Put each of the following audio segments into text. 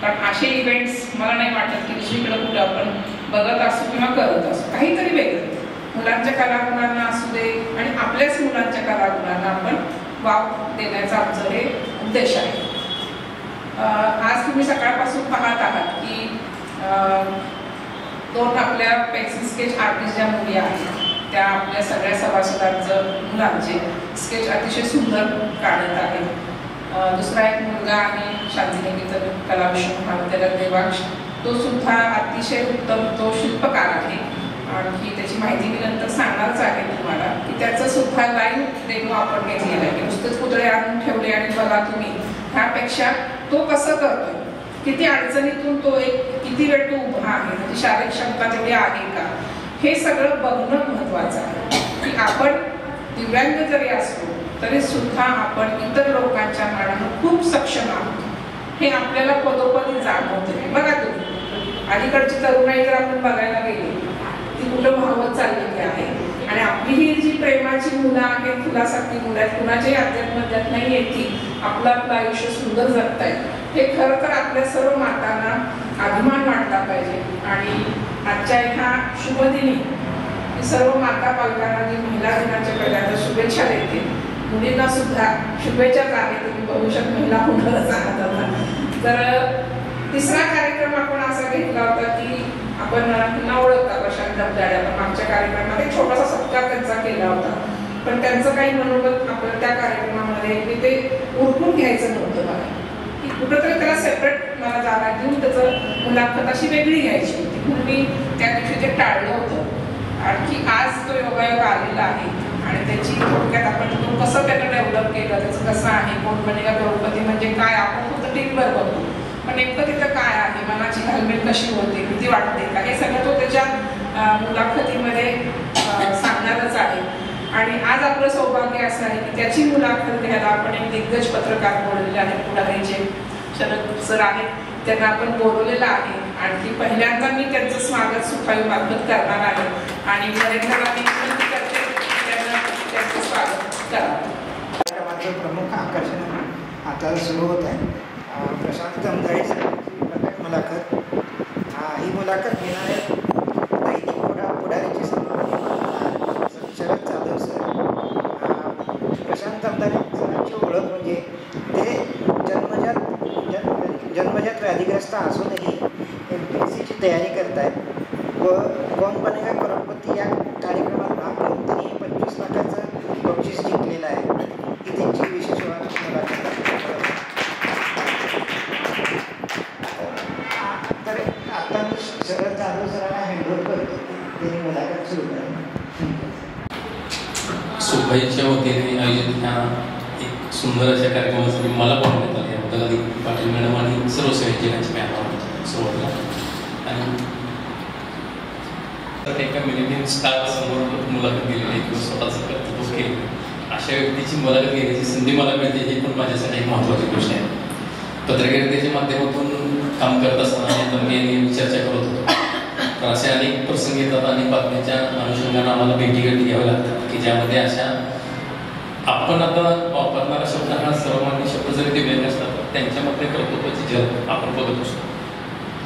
कारण असे इव्हेंट्स मला नाही वाटत की दुसरीकडे कुठे आपण बघत असू किंवा करत असू. काहीतरी वेगळं मुलांच्या कलागुणांना असू दे आणि आपल्याच मुलांच्या कलागुणांना आपण वाव देण्याचा आमचं हे उद्देश आहे. आज तुम्ही सकाळपासून पाहत आहात की दोन आपल्या पेन्सिल स्केच आर्टिस्ट ज्या मुली आहेत त्या आपल्या सगळ्या सभासदांचं मुलांचे स्केच अतिशय सुंदर काढत आहेत. दुसरा एक मुलगा आणि शांतिनिकेतन कला विश्वविद्यालयात देवांश, तो सुद्धा अतिशय उत्तम तो शिल्पकार आहे. आणखी त्याची माहिती मी नंतर सांगणारच आहे तुम्हाला की त्याचं सुद्धा लाईव्ह डेमो आपण घेतलेला आहे. नुसतेच पुतळे आणून ठेवले आणि बघा तुम्ही, ह्यापेक्षा तो कसं करतोय, किती अडचणीतून तो किती वेळ तो उभा आहे, म्हणजे शारीरिक क्षमता तेवढी आहे का, हे सगळं बघणं महत्वाचं आहे. की आपण दिव्यांग जरी असलो तरी सुद्धा आपण इतर लोकांच्या मानानं खूप सक्षम आहोत हे आपल्याला पदोपदी जाणवते. बघा तुम्ही अलीकडची तरुणाई जर आपण बघायला गेली ती कुठं वाहवत चाललेली आहे आणि आपली ही जी प्रेमाची मुलं आहेत, फुलासारखी मुलं आहेत, कुणाच्याही अध्यात्मात नाही येत की आपलं आयुष्य सुंदर जगतायत, हे खरं तर आपल्या सर्व मातांना अभिमान वाटला पाहिजे. आणि आजच्या ह्या शुभदिनी सर्व माता पालकांना जी महिला दिनाच्या पहिल्यांदा शुभेच्छा देते. मुलींना सुद्धा शुभेच्छाच आहेत, तुम्ही भविष्यात महिला होणारच आहात आता. तर तिसरा कार्यक्रम आपण असा घेतला होता की आपण न ओळखता प्रशांत धबधाडे, आपण मागच्या कार्यक्रमामध्ये छोटासा सत्कार त्यांचा केला होता, पण त्यांचं काही मनोगत आपण त्या कार्यक्रमामध्ये ते उरकून घ्यायचं नव्हतं मला, की कुठंतरी त्याला सेपरेट मला जागा देऊन त्याचं मुलाखत अशी वेगळी घ्यायची होती, म्हणून मी त्या दिवशी ते टाळलं होतं. आणखी आज तो योगायोग आलेला आहे आणि त्याची थोडक्यात आपण तो कसं त्यानं डेव्हलप केलं, त्याचं कसं आहे, कोण बनेगा करोडपती म्हणजे काय, आपण फक्त टीमवर बघतो, पण नेमकं तिथं काय आहे, मनाची घालमेल कशी होते, भीती वाटते का, हे सगळं तो त्याच्या मुलाखतीमध्ये सांगणारच आहे. आणि आज आपलं सौभाग्य असं आहे की त्याची मुलाखत घ्यायला आपण एक दिग्गज पत्रकार बोलवलेले आहेत, पुढारीचे शरद सर आहेत, त्यांना आपण बोलवलेलं आहे. आणखी पहिल्यांदा मी त्यांचं स्वागत सुखायू मार्फत करणार आहे आणि नरेंद्रला विनंती करते त्यांचं स्वागत करावं. कार्यक्रमाचं प्रमुख आकर्षण आता सुरू होत आहे. प्रशांत धबधाडे सरांची मुलाखत. ही मुलाखत घेणारे दैनिक पुढारीचे शरद जाधव सर. प्रशांत धबधाडे सरांची ओळख म्हणजे ते जन्मजात व्याधिग्रस्त असूनही MPSCची तयारी करत आहेत व कौन बनेगा करोडपती या कार्यक्रमात भाग घेऊन त्यांनी 25 लाखाचं बक्षीस जिंकलेलं आहे. ही त्यांची विशेष मुलाखत. तर आता मी शरद जाधव सरांना हँडओव्हर करतो, त्यांनी मुलाखत सुरू करा. सुखाईच्या वतीने आयोजित ह्या एक सुंदर अशा कार्यक्रमासाठी मला बोलवण्यात आले याबद्दल पाटील मॅडम आणि सर्व सहयोजकांचे मी आभार मानतो सुरुवातीला. आणि तर एका मिलियन स्टार समोर मुलाखत दिलेली किंवा स्वतःचं कर्तृत्व केलं अशा व्यक्तीची मुलाखत घेण्याची संधी मला मिळते, ही पण माझ्यासाठी एक महत्त्वाची गोष्ट आहे. पत्रकारितेच्या माध्यमातून काम करत असताना मी चर्चा करत होतो, तर असे अनेक प्रसंग येतात आणि बातम्याच्या अनुषंगाने आम्हाला भेटीगाठी घ्याव्या लागतात की ज्यामध्ये अशा आपण आता वापरणारा शब्द हा सर्वमान्य शब्द जरी ते वेगळे असतात त्यांच्यामध्ये कर्तृत्वाची जग आपण बघत असतो.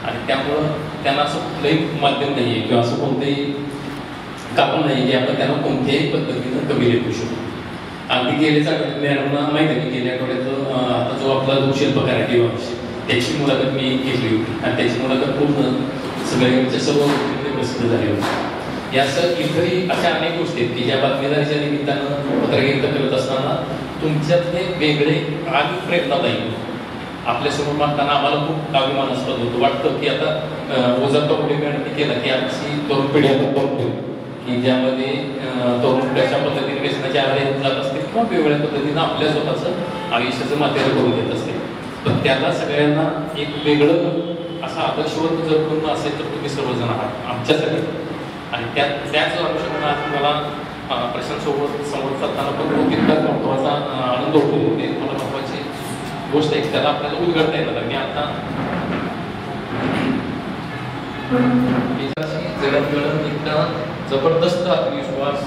आणि त्यामुळं त्यांना असं कुठलंही माध्यम नाही आहे किंवा असं कोणतंही कारण नाही की आपण त्यांना कोणत्याही पद्धतीनं कमी लेखू शकतो. अगदी गेल्याच आठवड्यात मॅडमना माहिती आहे की गेल्या आठवड्यात आता जो आपला जो शिल्पकार आहे देवांश, त्याची मुलाखत मी घेतली होती आणि त्याची मुलाखत पूर्ण सगळ्यांच्या सर्व गोष्टी प्रसिद्ध झाली होती. यासह इतरही अशा अनेक गोष्टी आहेत की ज्या बातमीदारीच्या निमित्तानं पत्रकारिता करत असताना तुमच्यातले वेगळे आणि प्रेरणादायी आपल्यासमोर मांडताना आम्हाला खूप अभिमानास्पद होतं. वाटतं की आता ओझर कवडे मॅडमने केला की आमची तरुण पिढी आता बघतो की ज्यामध्ये तरुण कशा पद्धतीने व्यसनाचे आहारी जात असते किंवा वेगवेगळ्या पद्धतीनं आपल्या स्वतःचं आयुष्याचं मातेर करून घेत असते. पण त्याला सगळ्यांना एक वेगळं असा आदर्शवत जर करून असेल तर तुम्ही सर्वजण आहात आमच्यासाठी. आणि त्याच अनुषंगाने मला प्रशांतसोबत संवाद साधताना पण तितकाच महत्त्वाचा आनंद होतो. ते मला महत्त्वाची गोष्ट आहे त्याला आपल्याला उलगडता येणार. मी आता जडणघडण इतका जबरदस्त आत्मविश्वास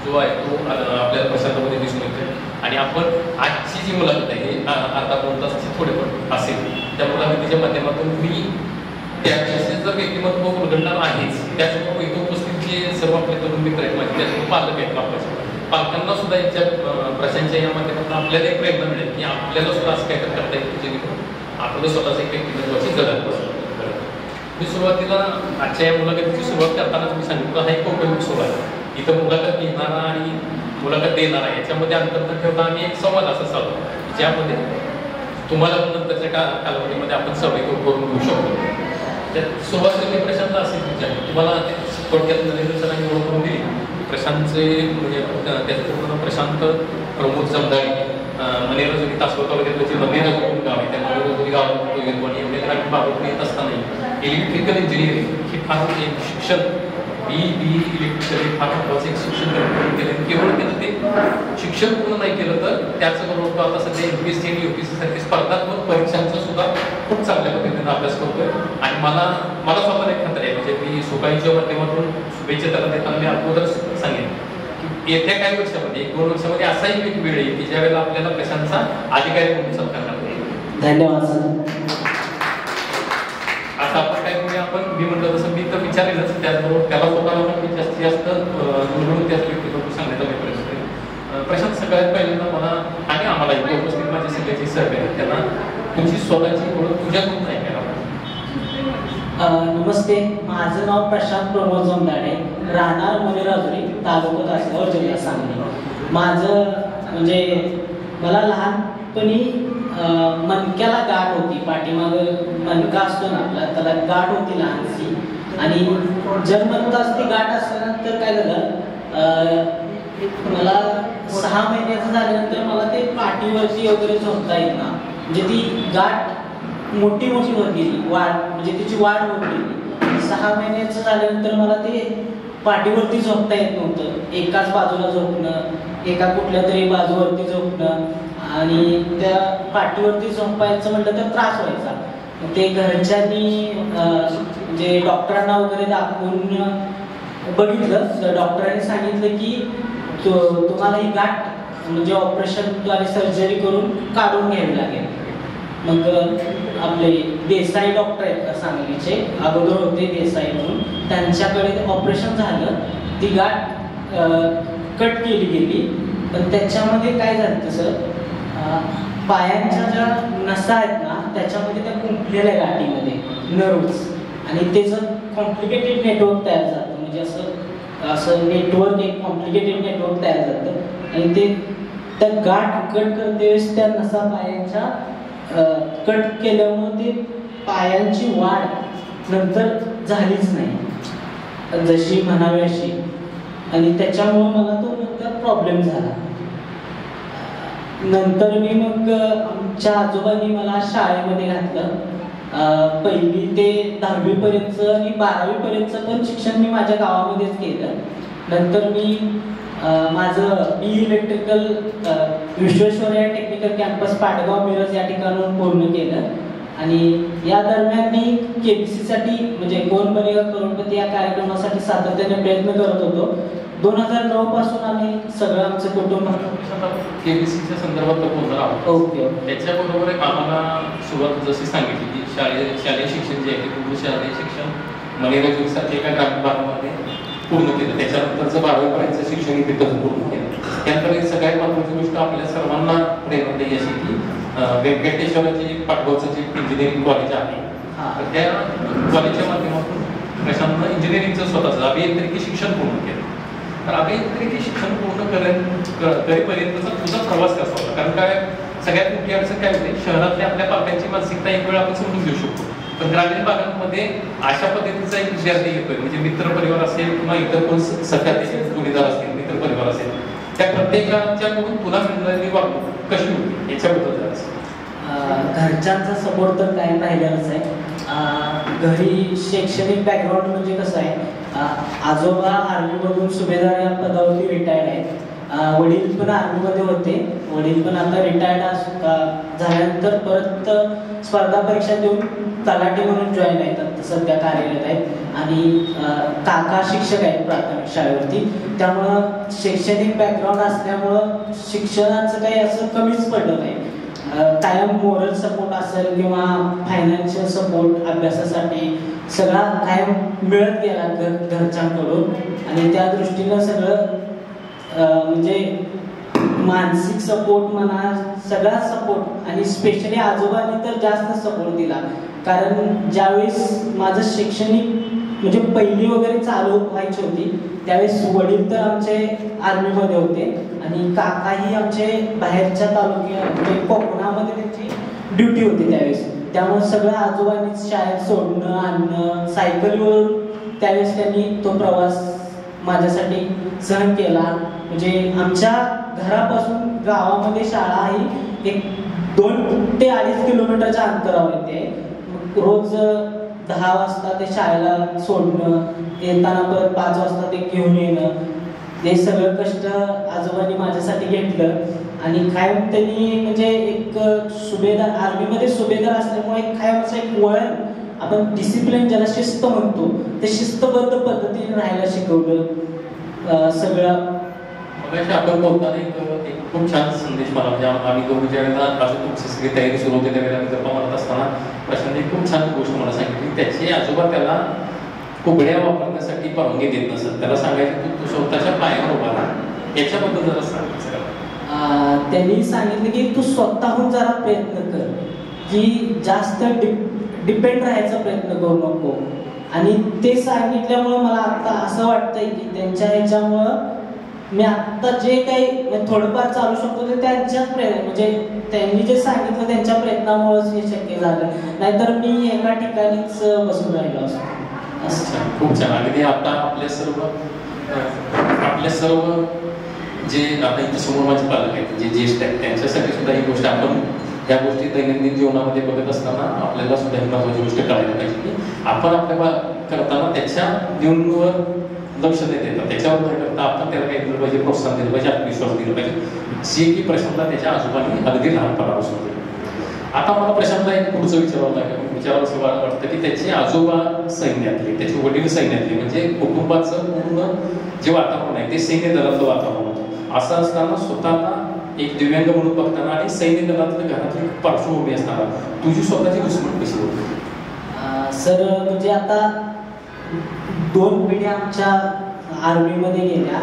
जो आहे तो आपल्याला प्रशांतामध्ये दिसून येतो. आणि आपण आजची जी मुलाखत आहे ही अर्धा 2 तासाची थोडेफार असेल, त्या मुलाखतीच्या माध्यमातून मी त्याचे जर व्यक्तिमत्व उलगडणार आहेच, त्याचबरोबर इथं उपस्थित जे सर्व आपले तरुण मित्र आहेत माझे, त्याचबरोबर पालक आहेत आपल्यासोबत, पालकांना सुद्धा याच्या प्रशांच्या या माध्यमातून आपल्याला एक प्रेरणा मिळेल की आपल्याला सुद्धा असं काहीतरी करता येईल जेणेकरून आपलं स्वतःच एक व्यक्तिमत्वाची जगत बसतं. मी सुरुवातीला आजच्या या मुलाखतीची सुरुवात करताना तुम्ही सांगितलं हा एक कौटुंबिक सोहळा आहे. इथं मुलाखत घेणारा आणि मुलाखत देणारा याच्यामध्ये अंतर न ठेवता आम्ही एक संवाद असा चालतो ज्यामध्ये तुम्हाला नंतरच्या कालावधीमध्ये आपण सहभागी करून घेऊ शकतो. त्यात सुरुवातीला प्रशांत असेल विचार तुम्हाला थोडक्यात नरेंद्र सरांनी ओळख करून दिली. प्रशांतचे म्हणजे त्याचं पूर्ण प्रशांत प्रमोद जमदारी मनेरजोगी तासगाव तालुक्यातलं जे मनेरजोगी गाव आहे त्या मनेरजोगी गावात आणि एवढे ग्रामीण भागातून येत असताना इलेक्ट्रिकल इंजिनिअरिंग हे फार एक शिक्षण बी इलेक्ट्रिकल हे फार महत्त्वाचं एक शिक्षण केलं. केवळ त्यानं ते शिक्षण पूर्ण नाही केलं तर त्याचबरोबर आता सध्या MPSC आणि UPSC सारखी स्पर्धात्मक परीक्षांचा सुद्धा खूप चांगल्या पद्धतीने अभ्यास करतोय. आणि मला स्वतःला एक खात्री आहे म्हणजे मी सुकाईच्या माध्यमातून शुभेच्छा त्याला देताना मी अगोदर सांगेन की येत्या काही वर्षामध्ये 1-2 वर्षामध्ये असाही एक वेळ येईल की ज्यावेळेला आपल्याला प्रशांतचा अधिकारी म्हणून सत्कार करता येईल. धन्यवाद सर. आता आपण काय करूया, आपण मी म्हटलं तसं मी तर विचारेलच, त्याचबरोबर त्याला स्वतःला पण जास्तीत जास्त निवडून त्याच व्यक्तीबद्दल सांगण्याचा मी प्रयत्न करेन. प्रशांत सगळ्यात पहिल्यांदा मला आणि आम्हाला इथे उपस्थित माझे सगळ्याची सहकारी त्यांना तुमची स्वतःची ओळख तुझ्याकडून नाही करावं. नमस्ते, माझं नाव प्रशांत प्रमोद जमदाडे, राहणार मनेरजोगी, तालुका तासगाव, जिल्हा सांगली. माझं म्हणजे मला लहानपणी मणक्याला गाठ होती, पाठीमाग मणका असतो ना आपला, त्याला गाठ होती लहानशी. आणि जन्मताच ती गाठ असल्यानंतर काय झालं, मला 6 महिन्याचं झाल्यानंतर मला ते पाठीवरची वगैरे झोपता येत ना, म्हणजे ती गाठ मोठी होत गेली, वाढ म्हणजे तिची वाढ होत गेली. 6 महिन्याचं झाल्यानंतर मला ते पाठीवरती झोपता येत नव्हतं. एकाच बाजूला झोपणं, एका कुठल्या तरी बाजूवरती झोपणं आणि त्या पाठीवरती झोपायचं म्हटलं तर त्रास व्हायचा. ते घरच्यांनी म्हणजे डॉक्टरांना वगैरे दाखवून बघितलं तर डॉक्टरांनी सांगितलं की तुम्हाला ही गाठ म्हणजे ऑपरेशनद्वारे सर्जरी करून काढून घ्यावी लागेल. मग आपले देसाई डॉक्टर आहेत सांगलीचे, अगोदर होते देसाई म्हणून, त्यांच्याकडे ऑपरेशन झालं. ती गाठ कट केली गेली. पण त्याच्यामध्ये काय झालं सर, पायांच्या ज्या नसा आहेत ना त्याच्यामध्ये त्या गुंफलेल्या गाठीमध्ये नर्व्स, आणि त्याचं कॉम्प्लिकेटेड नेटवर्क तयार झालं. म्हणजे असं नेटवर्क, एक कॉम्प्लिकेटेड नेटवर्क तयार झालं. आणि ते त्या गाठ कट करते वेळेस त्या नसा पायांच्या कट केल्यामुळे ते पायांची वाढ नंतर झालीच नाही जशी म्हणावी अशी. आणि त्याच्यामुळे मला तो नंतर प्रॉब्लेम झाला. नंतर मी मग आमच्या आजोबांनी मला शाळेमध्ये घातलं. 1ली ते 10वी पर्यंत आणि 12वी पर्यंतचं पण शिक्षण मी माझ्या गावामध्येच केलं. नंतर मी माझं B electrical Visvesvaraya technical campus Patgaon Miraj या ठिकाणून पूर्ण केलं. आणि या दरम्यान मी KBC साठी म्हणजे कोण बनेगा करोडपती या कार्यक्रमासाठी सातत्याने प्रयत्न करत होतो. 2009 पासून आम्ही सगळं आमचं कुटुंब KBCच्या संदर्भात बोलणार आहोत. ओके. त्याच्याबरोबर एक आम्हाला सुरुवात जशी सांगितली की शालेय शिक्षण जे आहे ते पूर्ण शालेय शिक्षण मनेरजोगीसारख्या एका ग्रामीण भागामध्ये पूर्ण केलं. त्याच्यानंतरचं 12वीपर्यंतचं शिक्षण तिथं पूर्ण केलं. त्यानंतर सगळ्यात महत्त्वाची गोष्ट आपल्या सर्वांना प्रेरणा देईल अशी की व्यंकटेश्वराचे पाटगावचं जे इंजिनिअरिंग कॉलेज आहे त्या कॉलेजच्या माध्यमातून प्रशांतनं इंजिनिअरिंगचं स्वतःचं अभियांत्रिकी शिक्षण पूर्ण केलं. तर अभियांत्रिकी शिक्षण पूर्ण करेपर्यंतचा तुझा प्रवास कसा होता? कारण काय सगळ्यात मोठी अडचण काय होते, शहरातल्या आपल्या पालकांची मानसिकता एक वेळ आपण समजून घेऊ शकतो, पण ग्रामीण भागांमध्ये अशा पद्धतीचा एक विद्यार्थी येतोय म्हणजे मित्र परिवार असेल किंवा इतर कोण सख्या जोडीदार असतील, मित्र परिवार असेल, त्या प्रत्येकाच्याकडून तुला मिळणारी वागणूक कशी होती याच्याबद्दल घरच्यांचा सपोर्ट तर कायम राहिलेलाच आहे. घरी शैक्षणिक बॅकग्राऊंड म्हणजे कसं आहे, आजोबा आर्मीमधून सुभेदार या पदावरती रिटायर्ड आहेत. वडील पण आर्मीमध्ये होते. वडील पण आता रिटायर्ड झाल्यानंतर परत स्पर्धा परीक्षा देऊन तलाठी म्हणून जॉईन आहेत, आता सध्या कार्यरत आहेत. आणि काका शिक्षक आहेत प्राथमिक शाळेवरती. त्यामुळं शैक्षणिक बॅकग्राऊंड असल्यामुळं शिक्षणाचं काही असं कमीच पडलं नाही. कायम मोरल सपोर्ट असेल किंवा फायनान्शियल सपोर्ट अभ्यासासाठी सगळा कायम मिळत गेला घरच्यांकडून. आणि त्या दृष्टीनं सगळं म्हणजे मानसिक सपोर्ट म्हणा, सगळा सपोर्ट. आणि स्पेशली आजोबांनी तर जास्त सपोर्ट दिला, कारण ज्यावेळेस माझं शैक्षणिक म्हणजे पहिली वगैरे चालू व्हायची होती त्यावेळेस वडील तर आमचे आर्मीमध्ये होते आणि काकाही आमचे बाहेरच्या तालुक्यात म्हणजे कोकणामध्ये त्यांची ड्युटी होती त्यावेळेस. त्यामुळे सगळं आजोबांनीच शाळेत सोडणं आणणं, सायकलवरून त्यावेळेस त्यांनी तो प्रवास माझ्यासाठी सहन केला. म्हणजे आमच्या घरापासून गावामध्ये शाळा ही एक 2 ते 2.5 किलोमीटरच्या अंतरावर येते. रोज 10 वाजता ते शाळेला सोडणं, येताना परत 5 वाजता ते घेऊन येणं, हे सगळं कष्ट आजोबांनी माझ्यासाठी घेतलं. आणि कायम त्यांनी म्हणजे एक सुभेदार, आर्मीमध्ये सुभेदार असल्यामुळे कायम असं एक वळण, आपण डिसिप्लिन ज्याला शिस्त म्हणतो, ते शिस्तबद्ध पद्धतीने राहायला शिकवलं सगळं. आपण बोलताना एक खूप छान संदेश मला, म्हणजे आम्ही दोघं ज्यावेळेला अजून तुमची सगळी तयारी सुरू होती त्यावेळेला मी गप्पा मारत असताना प्रशांतने खूप छान गोष्ट मला सांगितली. त्याचे आजोबा त्याला कुबड्या वापरण्यासाठी परवानगी देत नसत, त्याला सांगायचं तू स्वतःच्या पायावर उभा राहा. याच्याबद्दल जरा सांगायचं. त्यांनी सांगितलं की तू स्वतःहून जरा प्रयत्न कर, की जास्त डिपेंड राहायचा प्रयत्न करू नको. आणि ते सांगितल्यामुळे मला आता असं वाटतंय की त्यांच्या ह्याच्यामुळं मी आत्ता जे काही थोडंफार चालू शकतो ते त्यांच्याच म्हणजे त्यांनी जे सांगितलं त्यांच्या प्रयत्नामुळेच हे शक्य झालं, नाहीतर मी एका ठिकाणीच बसून राहिलो असतो. खूप छान. अगदी आता आपल्या सर्व जे आता इथे समोर माझे पालक आहेत, जे ज्येष्ठ आहेत, त्यांच्यासाठी सुद्धा ही गोष्ट आपण या गोष्टी दैनंदिन जीवनामध्ये बघत असताना आपल्याला सुद्धा ही महत्त्वाची गोष्ट कळायला पाहिजे की आपण आपल्या करताना त्याच्या जीवनावर लक्ष देत येतात, त्याच्यावर न करता आपण त्याला काय दिलं पाहिजे, प्रोत्साहन दिलं पाहिजे, आत्मविश्वास दिला पाहिजे, जे की प्रशांतला त्याच्या आजोबांनी अगदी लहानपणापासून दिलं. आता मला प्रशांतला एक पुढचं विचारावं वाटतं की त्याचे आजोबा सैन्यातले, त्याचे वडील सैन्यातले, म्हणजे कुटुंबाचं पूर्ण जे वातावरण आहे ते सैन्य दलातलं वातावरण होतं. असं असताना स्वतःला एक दिव्यांग म्हणून बघताना आणि सैन्य दलातलं घरातली पार्श्वभूमी असताना तुझी स्वतःची दुश्मन कशी होती? सर म्हणजे आता 2 पिढ्या आमच्या आर्मीमध्ये गेल्या,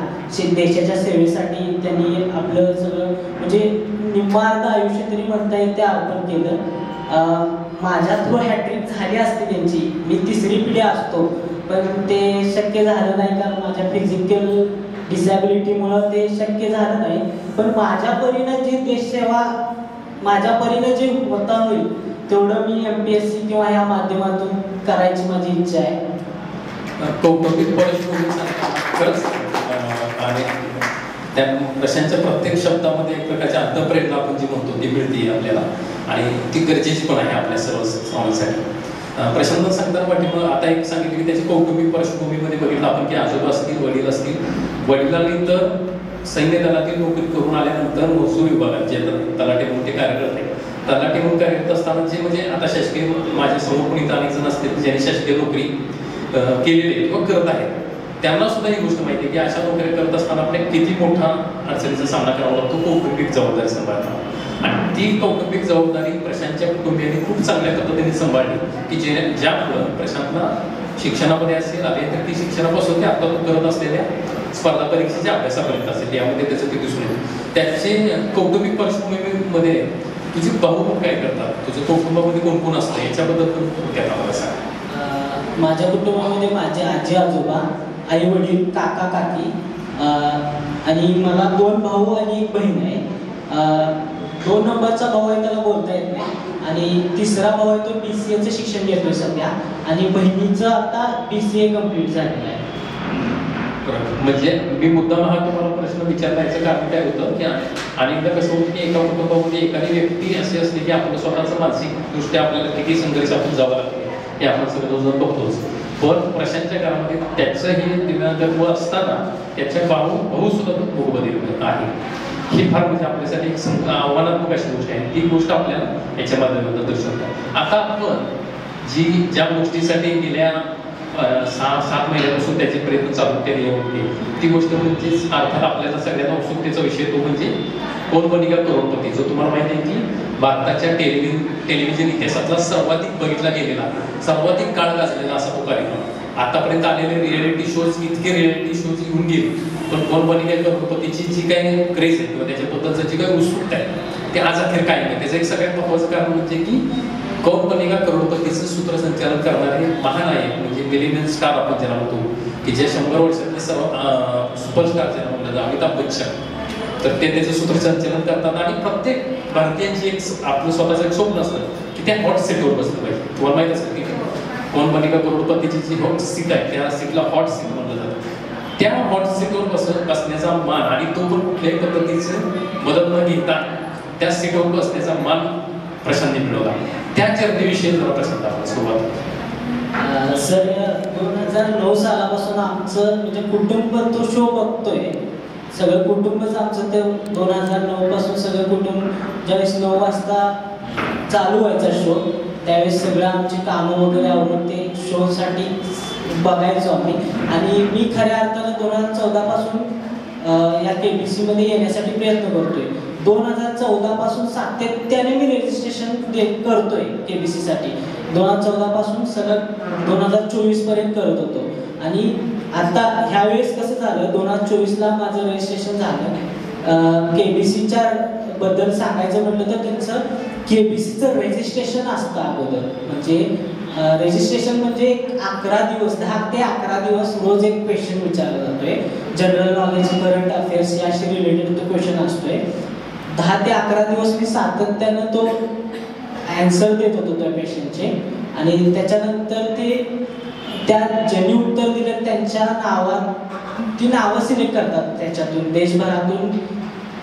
देशाच्या सेवेसाठी त्यांनी आपलं सगळं म्हणजे निम्मार्ध आयुष्य तरी म्हणता येईल ते अर्पण केलं. माझ्या थ्रू हॅट्रिक झाली असती त्यांची, मी 3री पिढी असतो, पण ते शक्य झालं नाही कारण माझ्या फिजिकल डिसॅबिलिटीमुळं ते शक्य झालं नाही. पण माझ्या परीनं जी देशसेवा माझ्या परीनं जे होता होईल तेवढं मी MPSC किंवा या माध्यमातून करायची माझी इच्छा आहे. कौटुंबिक पार्श्वभूमी खरंच आणि त्या प्रशांतच्या प्रत्येक शब्दामध्ये एक प्रकारची अंतःप्रेरणा आपण जी म्हणतो ती मिळते आपल्याला आणि ती गरजेची पण आहे आपल्या सर्व समाजासाठी. प्रशांत सांगताना पाठीमागं आता एक सांगितलं की त्याची कौटुंबिक पार्श्वभूमीमध्ये बघितलं आपण की आजोबा असतील, वडील असतील. वडिलांनी तर सैन्य दलातील नोकरी करून आल्यानंतर महसूल विभागात जे तलाठी म्हणून ते कार्यरत आहे, तलाठी म्हणून कार्यरत असताना जे म्हणजे आता शासकीय माझ्या समोर कोणी अनेक जण असतील ज्यांनी शासकीय नोकरी केलेली आहे किंवा करत आहेत, त्यांना सुद्धा ही गोष्ट माहिती आहे की अशा नोकऱ्या करत असताना आपल्याला किती मोठा अडचणीचा सामना करावा लागतो कौटुंबिक जबाबदारी सांभाळताना. आणि ती कौटुंबिक जबाबदारी प्रशांतच्या कुटुंबियांनी खूप चांगल्या पद्धतीने सांभाळली की ज्यामुळं प्रशांतला शिक्षणामध्ये असेल, अभियांत्रिकी शिक्षणापासून ते आता तो करत असलेल्या स्पर्धा परीक्षेच्या अभ्यासापर्यंत असेल, यामध्ये त्याचं ते दिसून येतं. त्याचे कौटुंबिक पार्श्वभूमीमध्ये तुझे भाऊ काय करतात, तुझ्या कुटुंबामध्ये कोण कोण असतं याच्याबद्दल पण त्याला मला सांग. माझ्या कुटुंबामध्ये माझे आजी आजोबा, आई वडील, काका काकी आणि मला 2 भाऊ आणि 1 बहीण आहे. 2 नंबरचा भाऊ आहे त्याला बोलता येत नाही आणि 3रा भाऊ आहे तो BCAचं शिक्षण घेतोय सध्या आणि बहिणीचं आता BCA कम्प्लीट झालेलं आहे. म्हणजे मी मुद्दाम हा तुम्हाला प्रश्न विचारण्याचं कारण काय होतं की अनेकदा कसं होतं की एका कुटुंबामध्ये एखादी व्यक्ती अशी असते की आपलं स्वतःचं मानसिक दृष्ट्या आपल्याला किती संघर्ष आपण जावं लागते हे आपण सगळं बघतोच. पण प्रशांतच्या घरामध्ये त्याचं हे दिव्यांगत्व असताना त्याच्या भाऊ सुद्धा भोगबधिर आहे. ही फार म्हणजे आपल्यासाठी एक आव्हानात्मक अशी गोष्ट आहे. ती गोष्ट आपल्याला याच्या माध्यमातून दर्शवतात. आता आपण ज्या गोष्टीसाठी गेल्या 6-7 महिन्यापासून त्याचे प्रयत्न चालू केले होते, ती गोष्ट म्हणजे अर्थात आपल्याला सगळ्यांना उत्सुकतेचा विषय तो म्हणजे कौन बनेगा करोडपती, जो तुम्हाला माहिती आहे की भारताच्या टेलिव्हिजन इतिहासातला सर्वाधिक बघितला गेलेला, सर्वाधिक काळ गाजलेला असा तो कार्यक्रम. आतापर्यंत आलेले रियालिटी शोज, इतके रियालिटी शोज येऊन गेले, पण कौन बनेगा करोडपतीची जी काही क्रेज आहे किंवा त्याच्याबद्दलचं जी काही उत्सुकता आहे ते आज अखेर काय नाही. त्याचं एक सगळ्यात महत्त्वाचं कारण म्हणजे की कौन बनेगा करोडपतीचं सूत्रसंचालन करणारे महानायक म्हणजे मिलेनियल स्टार आपण ज्याला म्हणतो, की जे 100 वर्षातले सर्व सुपरस्टार ज्याला म्हणलं जातं, अमिताभ बच्चन, तर ते त्याचं सूत्रसंचालन करतात. आणि प्रत्येक भारतीयांची एक आपलं स्वतःचं एक स्वप्न असतं की त्या हॉट सीटवर बसलं पाहिजे. तुम्हाला माहित असतं की कौन बनेगा करोडपतीची जी हॉट सीट आहे त्या सीटला हॉट सीट म्हणलं जातं. त्या हॉट सीटवर बसण्याचा मान, आणि तो पण कुठल्याही पद्धतीचं मदत न घेता त्या सीटवर बसण्याचा मान प्रशांतने मिळवला. त्या चर्चेविषयी जरा प्रशांत आपण सुरुवात. सर 2009 सालापासून आमचं म्हणजे कुटुंब तो शो बघतोय, सगळं कुटुंबच आमचं. ते 2009 पासून सगळं कुटुंब ज्यावेळेस 9 वाजता चालू व्हायचा शो, त्यावेळेस सगळं आमची कामं वगैरे आवरून ते शोसाठी बघायचो आम्ही. आणि मी खऱ्या अर्थानं 2014 पासून या KBC मध्ये येण्यासाठी प्रयत्न करतोय. 2014 पासून सातत्याने मी रजिस्ट्रेशन करतोय KBC साठी. 2014 पासून सलग 2024 पर्यंत करत होतो. आणि आता ह्यावेळेस कसं झालं, 2024ला माझं रजिस्ट्रेशन झालं. KBCच्या बद्दल सांगायचं म्हटलं तर त्यांचं KBCचं रजिस्ट्रेशन असतं अगोदर. म्हणजे रजिस्ट्रेशन म्हणजे 11 दिवस, 10 ते 11 दिवस रोज एक क्वेश्चन विचारला जातोय. जनरल नॉलेज, करंट अफेअर्स याशी रिलेटेड तो क्वेश्चन असतोय. 10 ते 11 दिवस मी सातत्यानं तो ॲन्सर देत होतो त्या क्वेश्चनचे. आणि त्याच्यानंतर ते त्या ज्यांनी उत्तर दिलं त्यांच्या ती नावं सिलेक्ट करतात, त्याच्यातून देशभरातून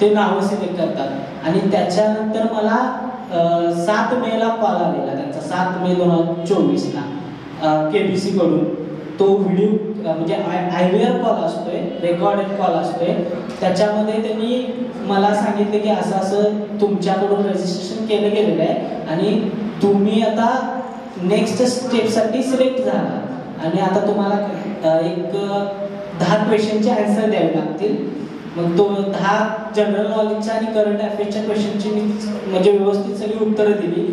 ते नावं सिलेक्ट करतात. आणि त्याच्यानंतर मला 7 मेला कॉल आलेला त्यांचा, 7 मे 2024ला KBC कडून. तो व्हिडिओ म्हणजे IVR कॉल असतोय, रेकॉर्डेड कॉल असतोय. त्याच्यामध्ये त्यांनी मला सांगितलं की असं असं तुमच्याकडून रजिस्ट्रेशन केलं गेलेलं आहे आणि तुम्ही आता नेक्स्ट स्टेपसाठी सिलेक्ट झाला आणि आता तुम्हाला एक 10 क्वेश्चनचे आन्सर द्यावे लागतील. मग तो 10 जनरल नॉलेजच्या आणि करंट अफेअर्सच्या क्वेश्चनची मी म्हणजे व्यवस्थित सगळी उत्तरं दिली,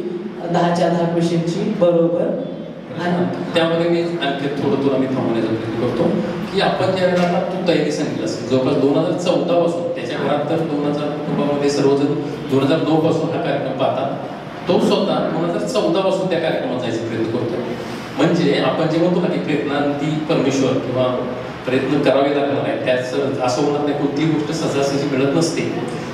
10च्या 10 क्वेश्चनची बरोबर. आणि त्यामध्ये मी आणखी थोडं मी थांबवण्याचा प्रयत्न करतो की आपण ज्या वेळेला तू तयारी सांगितलं असेल जवळपास 2014 पासून त्याच्या घरात तर 2000 कुटुंबामध्ये सर्वजण 2009 पासून हा कार्यक्रम पाहतात. तो स्वतः 2014 पासून त्या कार्यक्रमात जायचा प्रयत्न करतो. म्हणजे आपण जे म्हणतो ना की प्रयत्नांती परमेश्वर किंवा प्रयत्न करावे लागणार आहे, त्याचं असं होणार नाही. कोणतीही गोष्ट सहजासहजी मिळत नसते.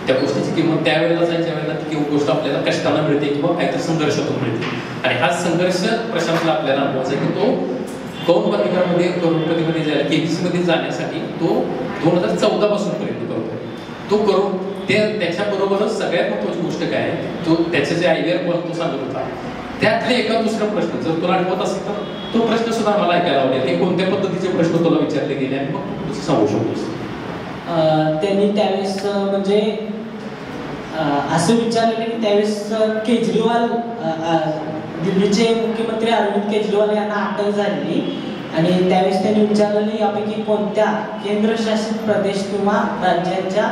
त्या गोष्टीची किंमत त्यावेळेला जायच्या वेळेला ती गोष्ट आपल्याला कष्टानं मिळते किंवा काहीतरी संघर्षातून मिळते. आणि हा संघर्ष प्रशांतला आपल्याला अनुभवायचा की तो कौन बनेगामध्ये करोडपतीमध्ये जायला KBC मध्ये जाण्यासाठी तो 2014 पासून प्रयत्न करतो. तो करून त्याच्याबरोबरच सगळ्यात महत्त्वाची गोष्ट काय आहे, तो त्याचे जे IVR कॉल तो सांगत होता त्यातले एका दुसरा प्रश्न जर तुला आठवत असेल तर तो प्रश्न सुद्धा मला ऐकायला आवडेल की कोणत्या पद्धतीचे प्रश्न तुला विचारले गेले आणि मग तुझं सांगू शकतोस. त्यांनी त्यावेळेस म्हणजे असं विचारलेलं की त्यावेळेस केजरीवाल दिल्लीचे मुख्यमंत्री अरविंद केजरीवाल यांना अटक झालेली आणि त्यावेळेस त्यांनी विचारलेलं यापैकी कोणत्या केंद्रशासित प्रदेश किंवा राज्यांच्या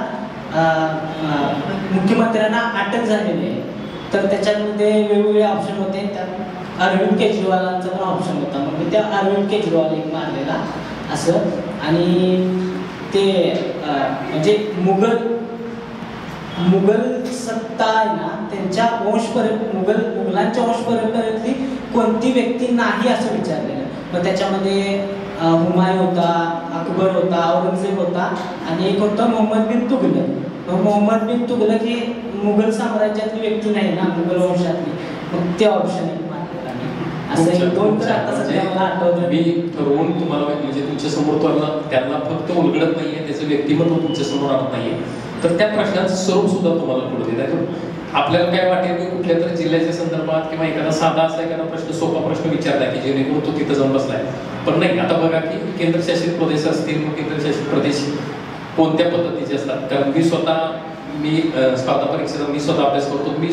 मुख्यमंत्र्यांना अटक झालेली आहे. तर त्याच्यामध्ये वेगवेगळे ऑप्शन होते. त्यात अरविंद केजरीवालांचा पण ऑप्शन होता. मग मी त्या अरविंद केजरीवाल एक मारलेला असं. आणि ते म्हणजे मुघल सत्ता आहे ना त्यांच्या मुघलांच्या वंशपरंपरेतली कोणती व्यक्ती नाही असं विचारलेलं. मग त्याच्यामध्ये हुमायूं होता, अकबर होता, औरंगजेब होता आणि एक होता मोहम्मद बिन तुघलक. मग मोहम्मद बिन तुघलक हे मुघल साम्राज्यातली व्यक्ती नाही ना, मुघल वंशातली. मग ते ऑप्शन असं 2 तर आता सध्या मला आठवतं. मी ठरवून तुम्हाला म्हणजे तुमच्या समोर त्यांना फक्त उलगडत नाहीये, त्याचं व्यक्तिमत्व तुमच्या समोर आणत नाहीये, तर त्या प्रश्नाचं स्वरूप सुद्धा तुम्हाला पुढे देत आहे. आपल्याला काय वाटेल की कुठल्या तरी जिल्ह्याच्या संदर्भात किंवा एखादा साधा असा एखादा प्रश्न, सोपा प्रश्न विचारलाय की जेणेकरून तो तिथं जाऊन बसलाय, पण नाही, आता बघा की केंद्रशासित प्रदेश असतील, मग केंद्रशासित प्रदेश कोणत्या पद्धतीचे असतात. कारण मी स्पर्धा परीक्षेचा मी स्वतः अभ्यास करतो, मी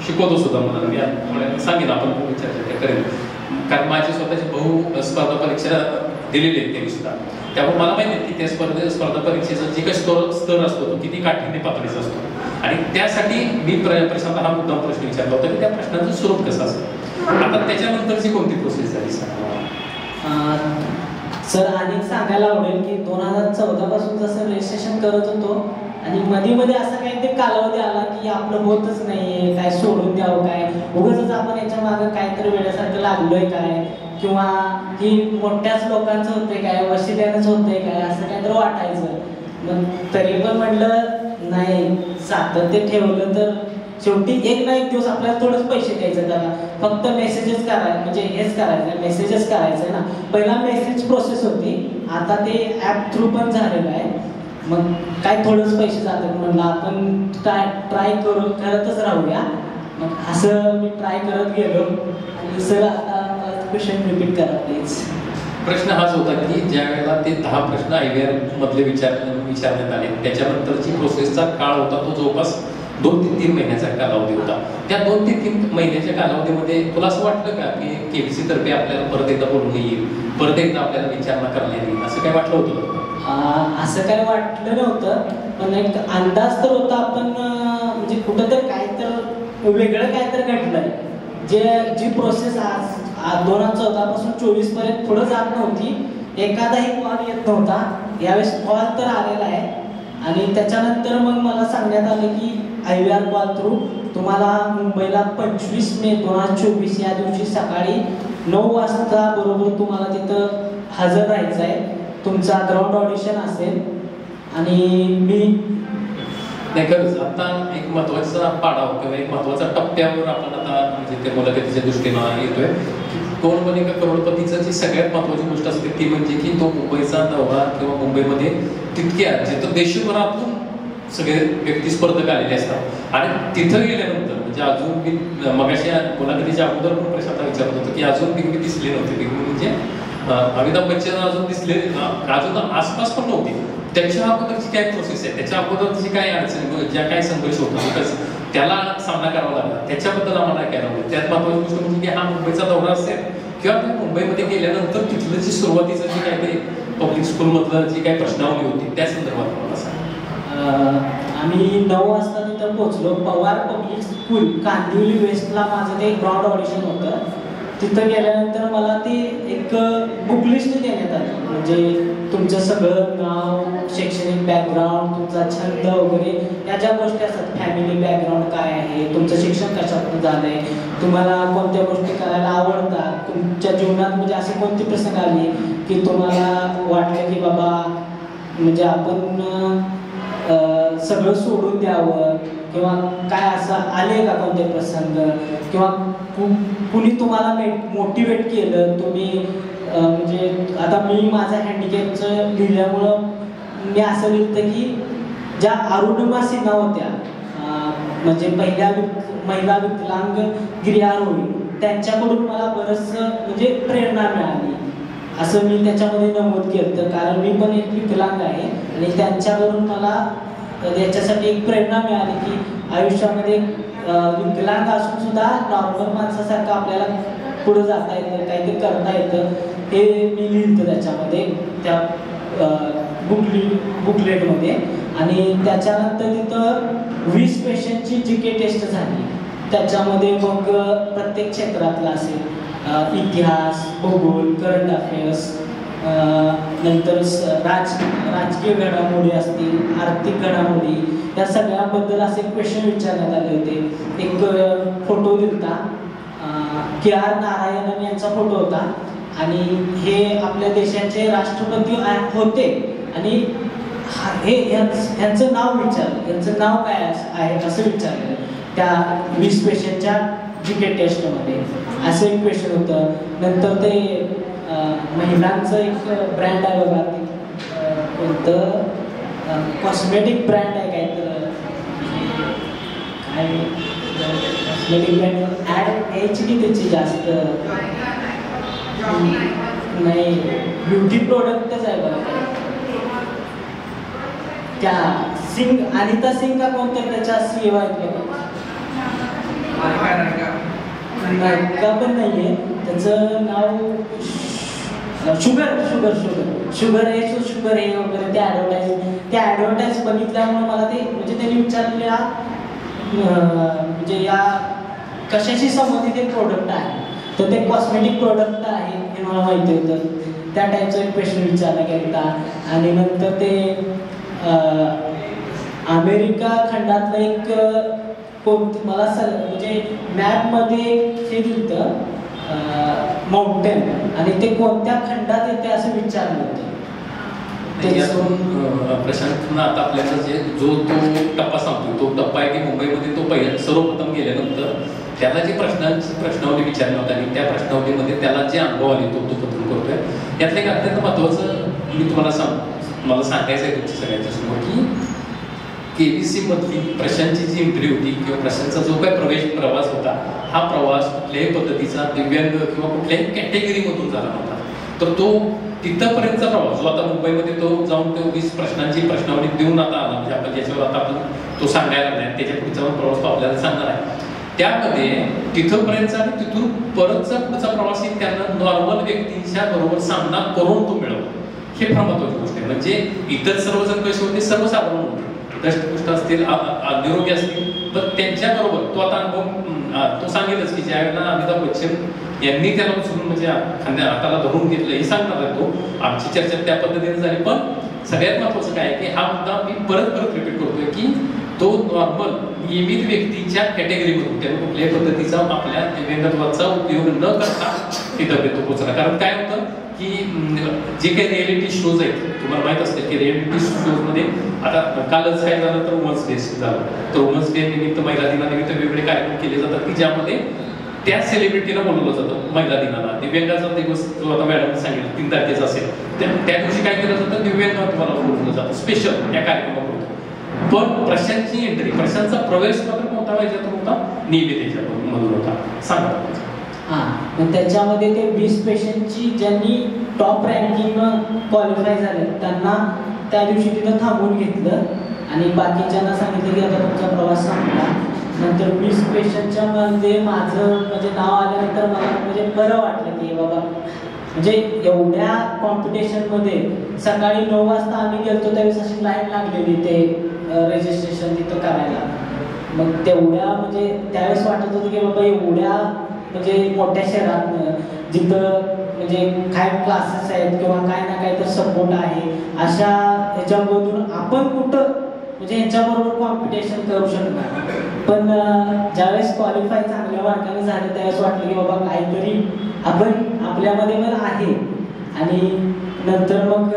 शिकवतो सुद्धा मला. मी सांगेन, आपण चर्चा करेन, कारण माझी स्वतःची बहु स्पर्धा परीक्षा दिलेली आहेत त्यांनी सुद्धा. त्यामुळे मला माहिती आहे की त्या स्पर्धा परीक्षेचा जे काही स्तर असतो तो किती काठीण्य पातळीचा असतो. आणि त्यासाठी मी प्रशांत हा मुद्दा प्रश्न विचारला होता की त्या प्रश्नाचं स्वरूप कसं असतं. आता त्याच्यानंतरची कोणती प्रोसेस झाली सर? अनेक सांगायला आवडेल की 2014 पासून जसं रजिस्ट्रेशन करत होतो आणि मध्ये असं काही ते कालावधी आला की आपलं होतच नाहीये, काय सोडून द्यावं, काय उगाच आपण याच्या मागं काहीतरी वेळासारखं लागलोय काय, किंवा की मोठ्याच लोकांचं होतंय काय, वशिल्यानंच होतंय काय, असं काहीतरी वाटायचं. मग तरी पण म्हटलं नाही, सातत्य ठेवलं तर शेवटी एक ना एक दिवस आपल्याला थोडंच पैसे द्यायचं. त्याला फक्त मेसेजेस करायचं, म्हणजे हेच करायचं, मेसेजेस करायचं ना. पहिला मेसेज प्रोसेस होती, आता ते ॲप थ्रू पण झालेलं आहे. मग काय थोडंच पैसे जातात, म्हणलं आपण ट्राय करतच राहूया. मग असं मी ट्राय करत गेलो. आणि सर आता क्वेश्चन रिपीट करा प्लीज. प्रश्न हाच होता की ज्या वेळेला ते 10 प्रश्न IVR मधले विचारण्यात आले, त्याच्यानंतरची प्रोसेसचा काळ होता तो जवळपास 2 ते 3 महिन्याचा कालावधी होता. त्या 2 ते 3 महिन्याच्या कालावधीमध्ये तुला असं वाटलं का की KBC तर्फे आपल्याला परत एकदा बोलणं येईल, परत एकदा आपल्याला विचारणा करण्यात येईल, असं काय वाटलं होतं? असं काय वाटलं नव्हतं, पण एक अंदाज तर होता. आपण म्हणजे कुठंतरी काय तर वेगळं काय तर घडलंय. जी प्रोसेस आज 2014 पासून 24 पर्यंत पुढे जात नव्हती, एखादाही कॉल येत नव्हता, यावेळेस कॉल तर आलेला आहे. आणि त्याच्यानंतर मग मला सांगण्यात आलं की IVR कॉल थ्रू तुम्हाला मुंबईला 25 मे 2024 या दिवशी सकाळी 9 वाजता बरोबर तुम्हाला तिथं हजर राहायचं आहे. तुमचा ग्राउंड ऑडिशन असेल. आणि मी नाही, खरंच आता एक महत्वाचा पाडाव किंवा एक महत्वाचा टप्प्यावर आपण आता म्हणजे त्या मुलाखतीच्या दृष्टीनं येतोय. कोण बनेगा करोडपतीचं जी सगळ्यात महत्वाची गोष्ट असते ती म्हणजे की तो मुंबईचा दौरा किंवा मुंबईमध्ये तितक्या जिथं देशभरातून सगळे व्यक्ती स्पर्धक आलेले असतात. आणि तिथं गेल्यानंतर म्हणजे अजून मी मगाशी मुलाखतीच्या अगोदर पण प्रश्न विचारत होतो की अजून बिग दिसले नव्हते. बिग म्हणजे अमिताभ बच्चन अजून दिसले, अजून आसपास पण नव्हते. त्याच्या अगोदरची काय प्रोसेस आहे, त्याच्या अगोदरची काय अडचणी, ज्या काय संघर्ष होतो त्याला सामना करावा लागला, त्याच्याबद्दल आम्हाला ऐकायला आवडेल. त्यात महत्वाची गोष्ट म्हणजे की हा मुंबईचा दौरा असेल किंवा मुंबईमध्ये गेल्यानंतर तिथलं जी सुरुवातीचं जे काय ते पब्लिक स्कूलमधलं जी काही प्रश्नावली होती त्या संदर्भात मला सांगा. आम्ही 9 वाजता तिथं पोहोचलो. पवार पब्लिक स्कूल कांदिवली वेस्टला माझं ते ग्राउंड ऑडिशन होतं. तिथं गेल्यानंतर मला ती एक बुक लिस्ट देण्यात आली, म्हणजे तुमचं सगळं नाव, शैक्षणिक बॅकग्राऊंड, तुमचा छंद वगैरे या ज्या गोष्टी असतात, फॅमिली बॅकग्राऊंड काय आहे, तुमचं शिक्षण कशातून झालं आहे, तुम्हाला कोणत्या गोष्टी करायला आवडतात, तुमच्या जीवनात म्हणजे असे कोणते प्रसंग आले की तुम्हाला वाटलं की बाबा म्हणजे आपण सगळं सोडून द्यावं, किंवा काय असं आले का कोणते प्रसंग, किंवा कुणी तुम्हाला मोटिवेट केलं. तुम्ही म्हणजे आता मी माझ्या हँडिकॅपचं लिहिल्यामुळं मी असं लिहिलं की ज्या अरुणिमा सिन्हा होत्या, म्हणजे पहिल्या महिला विकलांग गिर्यारोहणी, त्यांच्याकडून मला बरंचसं म्हणजे प्रेरणा मिळाली असं मी त्याच्यामध्ये नमूद केलं. कारण मी पण एक विकलांग आहे आणि त्यांच्याकडून मला याच्यासाठी एक प्रेरणा मिळाली की आयुष्यामध्ये विकलांग असून सुद्धा नॉर्मल माणसासारखं आपल्याला पुढे जाता येतं, काहीतरी करता येतं, हे मी लिहिलं त्याच्यामध्ये त्या बुकलेटमध्ये. आणि त्याच्यानंतर तिथं 20 पेशंटची GK टेस्ट झाली. त्याच्यामध्ये मग प्रत्येक क्षेत्रातला असेल, इतिहास, भूगोल, करंट अफेअर्स, नंतर राजकीय घडामोडी असतील, आर्थिक घडामोडी, या सगळ्याबद्दल असे क्वेश्चन विचारण्यात आले होते. एक फोटो दिलता, KR नारायणन यांचा फोटो होता आणि हे आपल्या देशाचे राष्ट्रपती होते. आणि यांचं नाव विचारलं, यांचं नाव काय आहे असं विचारलं त्या 20 पेशंटच्या GK टेस्टमध्ये. असं एक क्वेश्चन होतं. नंतर ते महिलांचं एक ब्रँड आहे बघा, कोणतं कॉस्मेटिक ब्रँड आहे काय तर, काय कॉस्मेटिक ब्रँड ॲड यायची की त्याची जास्त नाही, ब्युटी प्रोडक्टच आहे बघा. त्या सिंग अनिता सिंग का कोणत्या त्याच्या सीए आहेत बघा. नायिका पण नाहीये, त्याचं नाव शुगर हे वगैरे त्या ॲडव्हर्टाईज बघितल्यामुळे मला ते म्हणजे त्यांनी विचारलेल्या म्हणजे या कशाशी संबंधित एक प्रोडक्ट आहे, तर ते कॉस्मेटिक प्रोडक्ट आहे हे मला माहिती होतं. त्या टाईपचा एक प्रश्न विचारला गेला. आणि नंतर ते अमेरिका खंडातलं एक मला म्हणजे मॅपमध्ये हे दिलं माउंटेन, आणि ते कोणत्या खंडात येते असं विचारलं होतं. प्रशांत आता आपल्याला जो तो टप्पा सांगतो, तो टप्पा आहे की मुंबईमध्ये तो पहिला सर्वप्रथम गेल्यानंतर त्याला जे प्रश्नावली विचारला होता आणि त्या प्रश्नावलीमध्ये त्याला जे अनुभव आले तो पत्र करतोय. त्यातलं एक अत्यंत महत्त्वाचं मी तुम्हाला मला सांगायचं आहे तुमच्या सगळ्यांच्या समोर की KBC मधली प्रशांतची जी एंट्री होती किंवा प्रशांतचा जो काही प्रवास होता, हा प्रवास कुठल्याही पद्धतीचा दिव्यांग किंवा कुठल्याही कॅटेगरीमधून झाला नव्हता. तर तो तिथंपर्यंतचा प्रवास जो आता मुंबईमध्ये तो जाऊन तो 20 प्रश्नांची प्रश्नावली देऊन आता आला, म्हणजे आपण ज्याच्यावर आता आपण तो सांगायला नाही, त्याच्या पुढचा प्रवास तो आपल्याला सांगणार आहे. त्यामध्ये तिथंपर्यंतचा आणि तिथून परतचा पुढचा प्रवासी त्यांना नॉर्मल व्यक्तींच्या बरोबर सामना करून तो मिळवला. हे फार महत्त्वाची गोष्ट आहे. म्हणजे इतर सर्वजण कसे होते, सर्वसाधारण होते, दष्टपुष्ट असतील, निरोगी असतील, तर त्यांच्याबरोबर तो आता अनुभव तो सांगेलच की ज्यावेळेला अमिताभ बच्चन यांनी त्याला उचलून म्हणजे हाताला धरून घेतलं हे सांगणार आहे तो. आमची चर्चा त्या पद्धतीने झाली. पण सगळ्यात महत्त्वाचं काय आहे की हा मुद्दा मी परत रिपीट करतोय की तो नॉर्मल नियमित व्यक्तीच्या कॅटेगरीमधून त्याने कुठल्याही पद्धतीचा आपल्या व्यंगत्वाचा उपयोग न करता तिथं तो पोचला. कारण काय होतं की जे काही रिएलिटी शोज आहेत, तुम्हाला माहित असतं की रिएलिटी शोजमध्ये आता कालच काय झालं तर वुमन्स डे झालं, तर वुमन्स डे निमित्त महिला दिनानिमित्त वेगवेगळे कार्यक्रम केले जातात की ज्यामध्ये त्या सेलिब्रिटीला बोलवलं जातं महिला दिनाला. दिव्यांगाचा दिवस जो आता मॅडमने सांगितलं 3 तारखेचा असेल, त्या दिवशी काय केलं जातं, दिव्यांग तुम्हाला बोलवलं जातं स्पेशल त्या कार्यक्रमामध्ये. पण प्रशांतची एंट्री, प्रशांतचा प्रवेश मात्र कोणता व्हायचा होता, नियमित याच्यामधून होता. सांगा. हां, त्याच्यामध्ये ते 20 पेशंटची ज्यांनी टॉप रँकिंग क्वालिफाय झाले त्यांना त्या दिवशी तिथं थांबवून घेतलं आणि बाकीच्यांना सांगितलं की आता तुमचा प्रवास संपला. नंतर 20 पेशंटच्या मध्ये माझं म्हणजे नाव आल्यानंतर मला म्हणजे बरं वाटलं की बाबा म्हणजे एवढ्या कॉम्पिटिशनमध्ये सकाळी 9 वाजता आम्ही गेलतो त्यावेळेस अशी लाईन लागलेली ते रजिस्ट्रेशन तिथं करायला. मग तेवढ्या म्हणजे त्यावेळेस वाटत होतं की बाबा एवढ्या म्हणजे मोठ्या शहरात जिथं म्हणजे काय क्लासेस आहेत किंवा काय ना काय तर सपोर्ट आहे, अशा ह्याच्यामधून आपण कुठं म्हणजे ह्याच्याबरोबर कॉम्पिटिशन करू शकणार. पण ज्यावेळेस क्वालिफाय चांगल्या मार्गाने झालं त्यावेळेस वाटलं की बाबा काहीतरी आपण आपल्यामध्ये पण आहे. आणि नंतर मग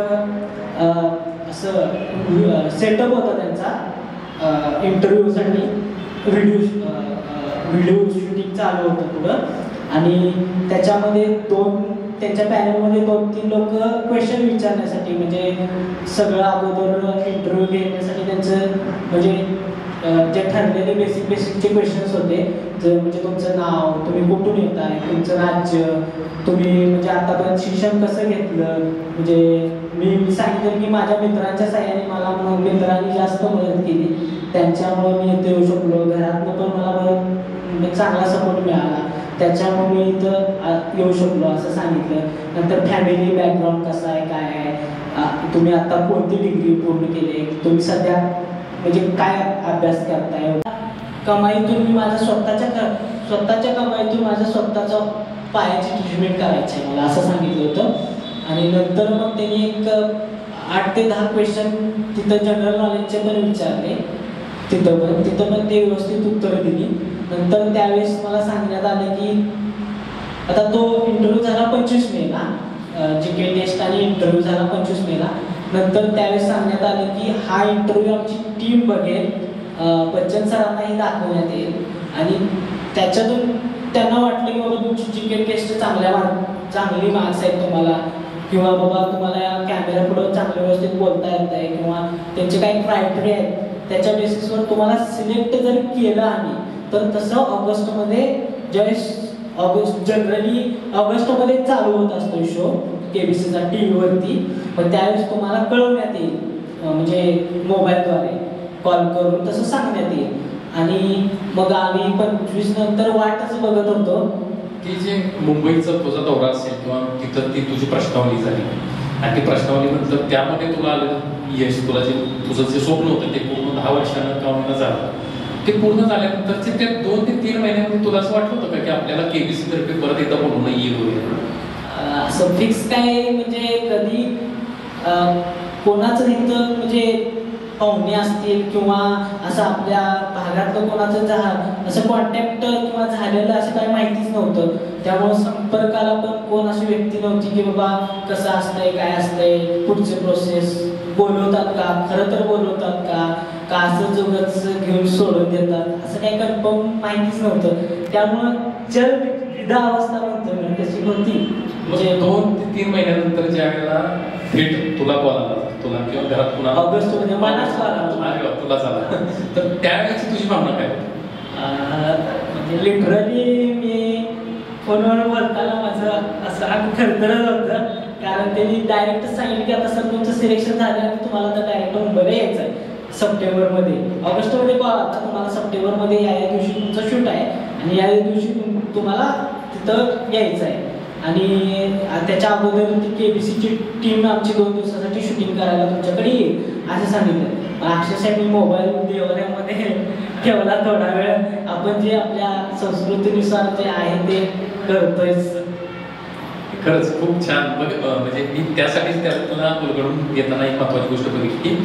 असं सेटअप होता त्यांचा इंटरव्ह्यूसाठी, व्हिडिओ शूटिंग चालू होतं पुढं. आणि त्याच्यामध्ये त्यांच्या पॅनलमध्ये 2-3 लोक क्वेश्चन विचारण्यासाठी म्हणजे सगळं अगोदर इंटरव्ह्यू घेण्यासाठी त्यांचं म्हणजे जे ठरलेले बेसिकचे क्वेश्चन्स होते. म्हणजे तुमचं नाव, तुम्ही कुठून येत आहे, तुमचं राज्य, तुम्ही म्हणजे आतापर्यंत शिक्षण कसं घेतलं. म्हणजे मी सांगितलं की माझ्या मित्रांच्या साह्याने मला मित्रांनी जास्त मदत केली, त्यांच्यामुळे मी इथे येऊ शकलो. घरातनं पण मला चांगला सपोर्ट मिळाला, त्याच्यामुळे मी इथं येऊ शकलो असं सांगितलं. नंतर फॅमिली बॅकग्राऊंड कसं आहे, काय आहे, तुम्ही आता कोणती डिग्री पूर्ण केली, तुम्ही सध्या म्हणजे काय अभ्यास करताय. कमाईतून मी माझ्या स्वतःच्या कमाईतून माझ्या स्वतःच्या पायाची ट्रीटमेंट करायची आहे मला असं सांगितलं होतं. आणि नंतर मग त्यांनी एक 8 ते 10 क्वेश्चन तिथं जनरल नॉलेजचे पण विचारले. तिथं पण ते व्यवस्थित उत्तरं दिली. नंतर त्यावेळेस मला सांगण्यात आलं की आता तो इंटरव्ह्यू झाला 25 मेला, GK टेस्ट आणि इंटरव्ह्यू झाला 25 मेला. नंतर त्यावेळेस सांगण्यात आलं की हा इंटरव्ह्यू आमची टीम बघेल, बच्चन सरांनाही दाखवण्यात येईल. आणि त्याच्यातून त्यांना वाटलं की बाबा तुमची GK टेस्ट चांगली मार्क्स आहेत तुम्हाला, किंवा बाबा तुम्हाला या कॅमेरा पुढं चांगलं व्यवस्थित बोलता येत आहे, किंवा त्यांचे काही क्रायटेरिया आहेत त्याच्या बेसिसवर तुम्हाला सिलेक्ट जर केलं आम्ही तर तसं ऑगस्टमध्ये ज्यावेळेस जनरली ऑगस्टमध्ये चालू होत असतो शो, KBCचा TV वरती, पण त्यावेळेस तुम्हाला कळवण्यात येईल, म्हणजे मोबाईलद्वारे कॉल करून तसं सांगण्यात येईल. आणि मग आम्ही 25 नंतर वाटच बघत होतो की जे मुंबईचा तुझा दौरा असेल किंवा तिथं ती तुझी प्रश्नावली झाली आणि ती प्रश्नावलीनंतर त्यामध्ये तुला आलं यश, तुला जे तुझं जे स्वप्न होतं ते पूर्ण 10 वर्षानं कामाला झालं, ते पूर्ण झाल्यानंतरचे ते 2 ते 3 महिन्यामध्ये तुला असं वाटलं होतं का की आपल्याला KBC तर्फे परत एकदा बोलणं येईल वगैरे? असं फिक्स काय म्हणजे कधी कोणाचं इथं म्हणजे पाहुणे असतील किंवा असं आपल्या भागातलं कोणाचं असं कॉन्टॅक्ट किंवा झालेलं असं काही माहितीच नव्हतं. त्यामुळे संपर्काला पण कोण अशी व्यक्ती नव्हती की बाबा कसं असतंय काय असतंय पुढचे प्रोसेस बोलवतात का, खरं तर बोलवतात का असं जोगच घेऊन सोडून देतात असं काही कन्फर्म माहितीच नव्हतं. त्यामुळं जर विधा अवस्था म्हणतो मी तशी होती. म्हणजे 2 ते 3 महिन्यानंतर ज्या वेळेला थेट तुला कॉल आला तुला किंवा घरात कुणाला ऑगस्ट मध्ये मलाच आला तुला झाला, तर त्यावेळेची तुझी भावना काय होती? म्हणजे लिटरली मी फोनवर बोलताना माझं असं अंग थरथरत होतं, कारण त्यांनी डायरेक्ट सांगितलं की आता सर तुमचं सिलेक्शन झालं आणि तुम्हाला तर डायरेक्ट मुंबईला यायचं आहे सप्टेंबरमध्ये. ऑगस्टमध्ये कॉल आता तुम्हाला सप्टेंबरमध्ये या दिवशी तुमचं शूट आहे आणि या दिवशी तुम्हाला तिथं यायचं आहे. आणि त्याच्या अगोदर ती KBCची टीम आमची 2 दिवसासाठी शूटिंग करायला तुमच्याकडे येईल असं सांगितलं. अक्षरशः मी मोबाईल देवाऱ्यामध्ये ठेवला थोडा वेळ. आपण जे आपल्या संस्कृतीनुसार जे आहे ते करतोयच. खरंच खूप छान. म्हणजे मी त्यासाठीच त्याला उलगडून घेताना एक महत्वाची गोष्ट बघितली की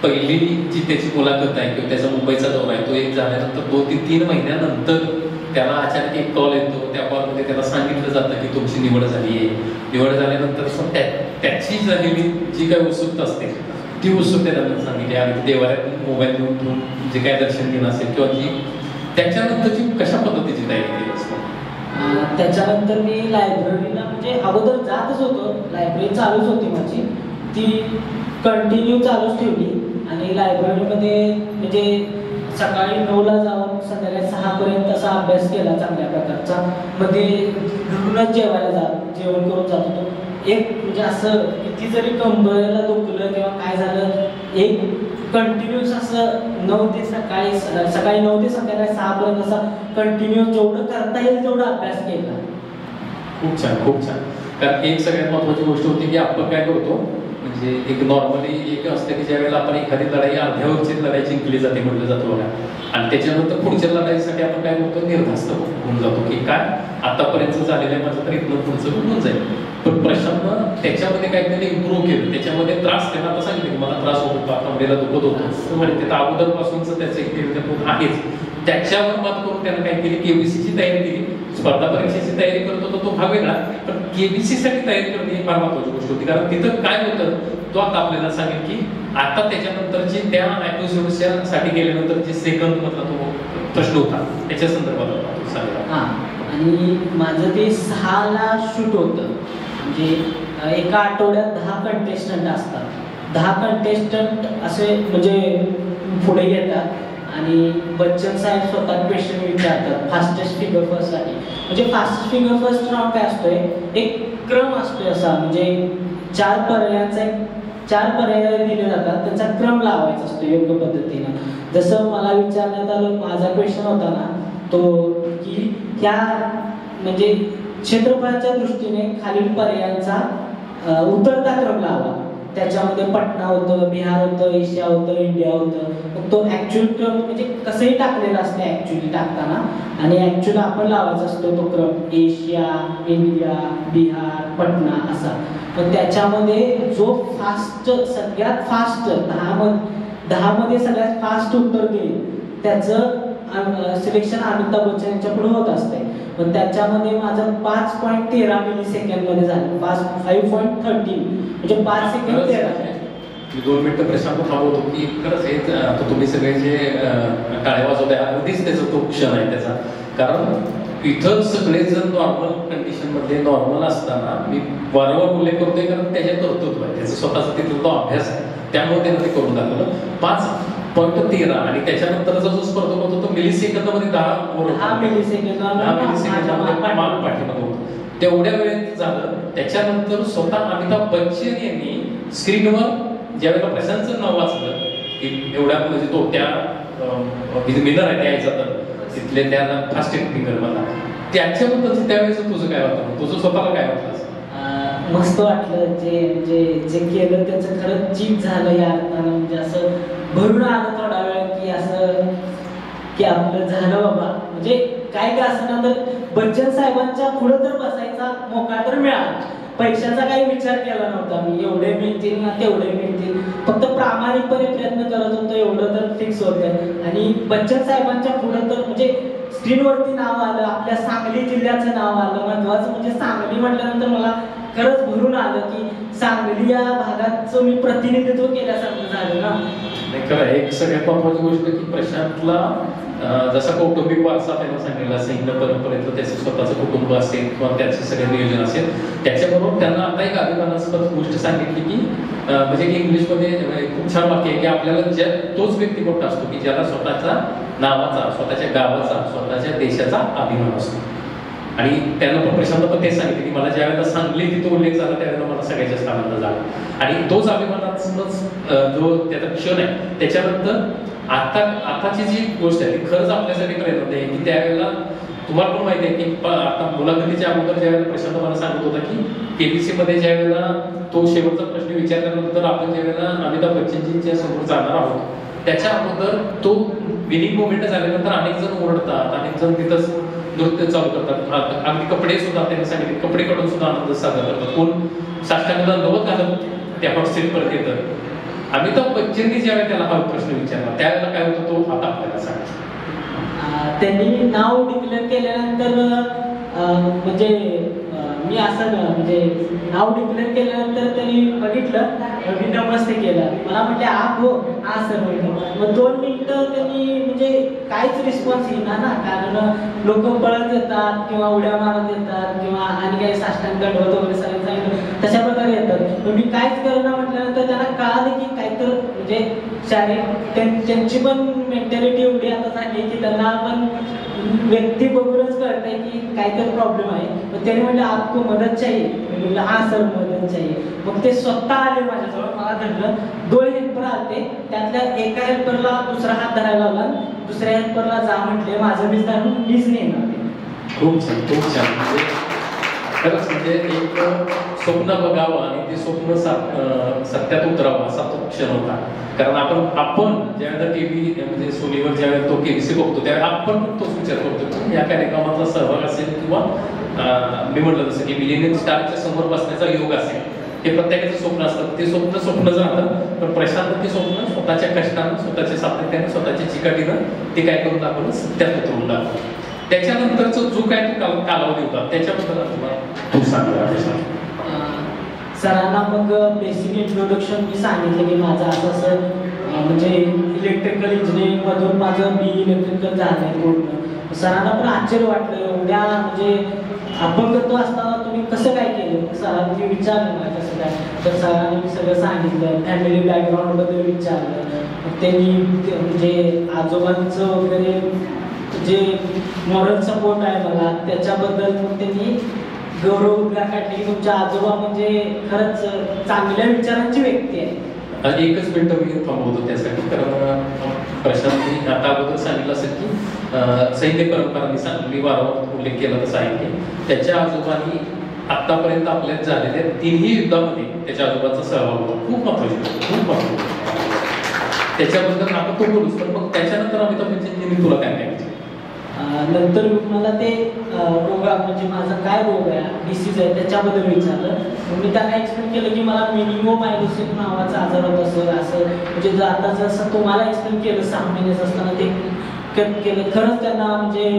पहिली जी त्याची मुलाखत आहे किंवा त्याचा मुंबईचा दौरा आहे तो एक झाल्यानंतर 2 ते 3 महिन्यानंतर त्याला अचानक एक कॉल येतो. त्या कॉलमध्ये त्याला सांगितलं जातं की तुमची निवड झाली आहे. निवड झाल्यानंतर त्याची झालेली जी काही उत्सुकता असते ती उत्सुकता त्यांना सांगितली आणि देवाऱ्यात मोबाईल घेऊन जे काय दर्शन घेणं असेल किंवा जी त्याच्यानंतरची कशा पद्धतीची तयारी केली असते? त्याच्यानंतर मी लायब्ररीला म्हणजे अगोदर जातच होतो, लायब्ररी चालूच होती माझी, ती कंटिन्यू चालूच ठेवली. आणि लायब्ररीमध्ये म्हणजे सकाळी 9ला जाऊन संध्याकाळी 6पर्यंत असा अभ्यास केला चांगल्या प्रकारचा. मध्ये घरूनच जेवण करून जात होतो. एक म्हणजे असं किती जरी कंबरला दुखलं किंवा काय झालं एक कंटिन्यूस असं 9 ते सकाळी 9 ते संध्याकाळी 6पर्यंत असा कंटिन्यू जेवढं करता येईल तेवढा अभ्यास केला. खूप छान खूप छान. कारण एक सगळ्यात महत्वाची गोष्ट होती की आपण काय करतो म्हणजे एक नॉर्मली एक असते की ज्या वेळेला आपण एखादी लढाई अर्ध्यावरची लढाई जिंकली जाते म्हटलं जातं बघा, आणि त्याच्यानंतर पुढच्या लढाईसाठी आपण काय करतो निर्धास्त होऊन जातो की काय आतापर्यंत झालेलं आहे माझं तर इथनं पुढचं होऊन जाईल. पण प्रशांतनं त्याच्यामध्ये काहीतरी इम्प्रूव्ह केलं. त्याच्यामध्ये त्रास त्यांना आता सांगितलं की मला त्रास होत होता, कमरेला दुखत होतं आणि त्याचा अगोदरपासूनच त्याचं एक आहेच. त्याच्यावर मात करून त्यानं काय केली KBCची तयारी केली. स्पर्धा परीक्षेची तयारी करत होता तो हा वेगळा, पण KBCसाठी तयारी करणे ही फार महत्वाची गोष्ट होती. कारण तिथं काय होतं तो आता आपल्याला सांगेल की आता त्याच्यानंतरची त्या साठी गेल्यानंतर जे सेकंड मधला तो प्रश्न होता त्याच्या संदर्भात सांगा. आणि माझं ते 6ला शूट होतं. म्हणजे एका आठवड्यात 10 कंटेस्टंट असतात. 10 कंटेस्टंट असे म्हणजे पुढे येतात आणि बच्चन साहेब स्वतः क्वेश्चन विचारतात फास्टेस्ट फिगर फर्स्ट साठी. म्हणजे फास्टेस्ट फिगर फर्स्ट राऊंड काय असतोय एक क्रम असतोय असा म्हणजे 4 पर्याय दिले जातात त्यांचा क्रम लावायचा असतो योग्य पद्धतीनं. जसं मला विचारण्यात आलं माझा क्वेश्चन होता ना तो की ह्या म्हणजे क्षेत्रफळाच्या दृष्टीने खालील पर्यायांचा उतरता क्रम लावा. त्याच्यामध्ये पटना होतं, बिहार होतं, एशिया होतं, इंडिया होतं. मग तो ऍक्च्युअल क्रम म्हणजे कसंही टाकलेला असतं ऍक्च्युअली टाकताना आणि ऍक्च्युअली आपण लावायचा असतो तो क्रम एशिया, इंडिया, बिहार, पटना असा. पण त्याच्यामध्ये जो फास्ट सगळ्यात फास्ट 10 मध्ये सगळ्यात फास्ट उत्तर देईल त्याचं सिलेक्शन अमिताभ बच्चन यांच्या पुढे होत असते. पण त्याच्यामध्ये माझं 5.13 मिली सेकंड मध्ये झालं. 5.13 म्हणजे 5 सेकंड 13. 2 मिनिटं प्रशांत थांबवतो की खरंच हे आता तुम्ही सगळे जे टाळे वाजवताय अगदीच त्याचा तो क्षण आहे त्याचा. कारण इथं सगळेजण नॉर्मल कंडिशनमध्ये नॉर्मल असताना मी वारंवार उल्लेख करतोय कारण त्याच्यात कर्तृत्व आहे त्याचा स्वतःचा तिथला तो अभ्यास आहे त्यामुळे त्यानं ते करून दाखवलं. 0.13 आणि त्याच्यानंतरचा जो स्पर्धक होतो तो मिलिसेकंदामध्ये 10 मिलिसेकंदामध्ये मान पाठीमध्ये होतो. तेवढ्या वेळेत झालं. त्याच्यानंतर स्वतः अमिताभ बच्चन यांनी स्क्रीनवर ज्यावेळेला प्रशांतचं नाव वाचलं की एवढ्या म्हणजे तो त्या विनर आहे त्या यायचा तर तिथले त्या फास्ट फिंगर मला त्याच्याबद्दल त्यावेळेस तुझं काय वाटतं, तुझं स्वतःला काय वाटलं? मस्त वाटलं. जे केलं त्याचं खरंच चीप झालं या अर्थानं. म्हणजे असं भरून आलं थोडा वेळ की असं की आपलं झालं बाबा. म्हणजे काय का असं ना तर बच्चन साहेबांच्या पुढे तर बसायचा मोका तर मिळाला. पैशाचा काही विचार केला नव्हता मी, एवढे मिळतील ना तेवढे मिळतील, फक्त प्रामाणिकपणे प्रयत्न करत होतो एवढं तर फिक्स होतं. आणि बच्चन साहेबांच्या पुढे तर म्हणजे स्क्रीनवरती नाव आलं, आपल्या सांगली जिल्ह्याचं नाव आलं. महत्वाचं म्हणजे सांगली म्हटल्यानंतर मला खरंच भरून आलं की सांगली या भागाचं मी प्रतिनिधित्व केल्यासारखं झालं ना. खरं एक सगळ्यात महत्वाची गोष्ट की प्रशांतला जसा कौटुंबिक वारसा त्यांना सांगितला सैन्य परंपरेतलं त्याचं स्वतःचं कुटुंब असेल किंवा त्याचे सगळे नियोजन असेल, त्याच्याबरोबर त्यांना आता एक अभिमानास्पद गोष्ट सांगितली की म्हणजे की इंग्लिशमध्ये खूप छान वाक्य आहे की आपल्याला तोच व्यक्ती मोठा असतो की ज्याला स्वतःचा नावाचा, स्वतःच्या गावाचा, स्वतःच्या देशाचा अभिमान असतो. आणि त्यांना पण प्रशांत पण तेच सांगितलं की मला ज्या वेळेला सांगली तिथं उल्लेख झाला त्यावेळेला मला सगळ्यात जास्त आनंद झाला. आणि तोच अभिमानाचाच जो त्याचा क्षण आहे त्याच्यानंतर आताची जी गोष्ट आहे ती खरंच आपल्यासाठी प्रेरणा आहे की त्यावेळेला तुम्हाला पण माहिती आहे की आता मुलाखतीच्या अगोदर ज्यावेळेला प्रशांत मला सांगत होता की केबीसी मध्ये ज्या वेळेला तो शेवटचा प्रश्न विचारल्यानंतर आपण ज्यावेळेला अमिताभ बच्चनजींच्या समोर जाणार आहोत त्याच्या अगोदर तो विनिंग मोमेंट झाल्यानंतर अनेक जण ओरडतात, अनेक जण तिथंच नृत्य चालू करतात. अगदी कपडे सुद्धा त्यांनी सांगितले कपडे काढून सुद्धा आनंद साजरा करतात. कोण साष्टांगाला नवत घालत त्या हॉटसेट परत येतं. अमिताभ बच्चननी ज्यावेळेला त्याला हा प्रश्न विचारला त्यावेळेला काय होतं तो आता आपल्याला सांगा. त्यांनी नाव डिक्लेअर केल्यानंतर म्हणजे मी असं म्हणजे नाव डिक्लेअर केल्यानंतर त्यांनी बघितलं, मी नमस्ते केलं. मला म्हटले आप हो, हा सर म्हटलं. मग 2 मिनिटं त्यांनी म्हणजे काहीच रिस्पॉन्स येणार ना, कारण लोक पळत येतात किंवा उड्या मारत येतात किंवा आणि काही साष्टांग दंडवत वगैरे सगळ्यांना तशा प्रकारे येतात. मग मी काहीच करणार म्हटल्यानंतर त्यांना कळालं की काहीतर म्हणजे शारीरिक त्यांची पण मेंटॅलिटी एवढी आता झाली की त्यांना पण व्यक्ती बघूनच कळतंय की काहीतरी प्रॉब्लेम आहे. मग त्यांनी म्हटलं आपको मदत चाहिए. मी म्हटलं हा सर मदत चाहिए. मग ते स्वतः आले माझ्याजवळ, मला धरलं. 2 हेल्पर आले, त्यातल्या एका हेल्परला दुसरा हात धरायला लावला, दुसऱ्या हेल्परला जा म्हटले, माझं मीच धरून मीच नेणार. खूप छान, खूप छान. म्हणजे खरंच म्हणजे एक स्वप्न बघावं आणि ते स्वप्न सत्यात उतरावं असा तो क्षण होता. कारण आपण ज्यावेळेला टीव्ही म्हणजे सोनीवर ज्यावेळेला तो केबीसी बघतो त्यावेळेला आपण तोच विचार करतो की या कार्यक्रमाचा सहभाग असेल किंवा मी म्हटलं जसं की मिलेनियम स्टारच्या समोर बसण्याचा योग असेल, हे प्रत्येकाचं स्वप्न असतं. ते स्वप्न राहतं, पण प्रशांत ते स्वप्न स्वतःच्या कष्टानं, स्वतःच्या सातत्यानं, स्वतःच्या चिकाटीनं ते काय करून दाखवलं, सत्यात उतरवून दाखवलं. त्याच्यानंतरचा जो काय तो कालावधी होता त्याच्याबद्दल तू सांग. सरांना मग बेसिक इंट्रोडक्शन मी सांगितलं की माझं असं म्हणजे इलेक्ट्रिकल इंजिनिअरिंग मधून माझं BE इलेक्ट्रिकल झालंय पूर्ण. सरांना पण आश्चर्य वाटलं, एवढ्या म्हणजे अपंगत्व असताना तुम्ही कसं काय केलं. सरांनी विचारलं मला कसं काय, तर सरांनी मी सगळं सांगितलं, फॅमिली बॅकग्राऊंड बद्दल विचारलं. त्यांनी म्हणजे आजोबांचं वगैरे जे मॉरल सपोर्ट आहे मला त्याच्याबद्दल मग त्यांनी गौरव उद्गार काढले की तुमच्या आजोबा म्हणजे खरंच चांगल्या विचारांची व्यक्ती आहे. एकच मिनिटं मी थांबवतो त्यासाठी, कारण प्रशांतनी आता अगोदर सांगितलं असेल की सैन्य परंपरांनी सांगली वारंवार उल्लेख केला तसा आहे की त्याच्या आजोबांनी आतापर्यंत आपल्यात झालेल्या 3ही युद्धामध्ये त्याच्या आजोबांचा सहभाग होता. खूप महत्वाची त्याच्याबद्दल आपण तो बोलूच, पण मग त्याच्यानंतर अमिताभ बच्चनजींनी तुला काय सांगितलं? नंतर मला ते रोगा म्हणजे माझा काय रोग आहे, डिसीज आहे त्याच्याबद्दल विचारलं. मी त्यांना एक्सप्लेन केलं की मला मेनिंगोमायलोसिस नावाचा आजार होत असेल असं, म्हणजे आता जसं तुम्हाला एक्सप्लेन केलं 6 महिन्याचं असताना ते केलं. खरंच त्यांना म्हणजे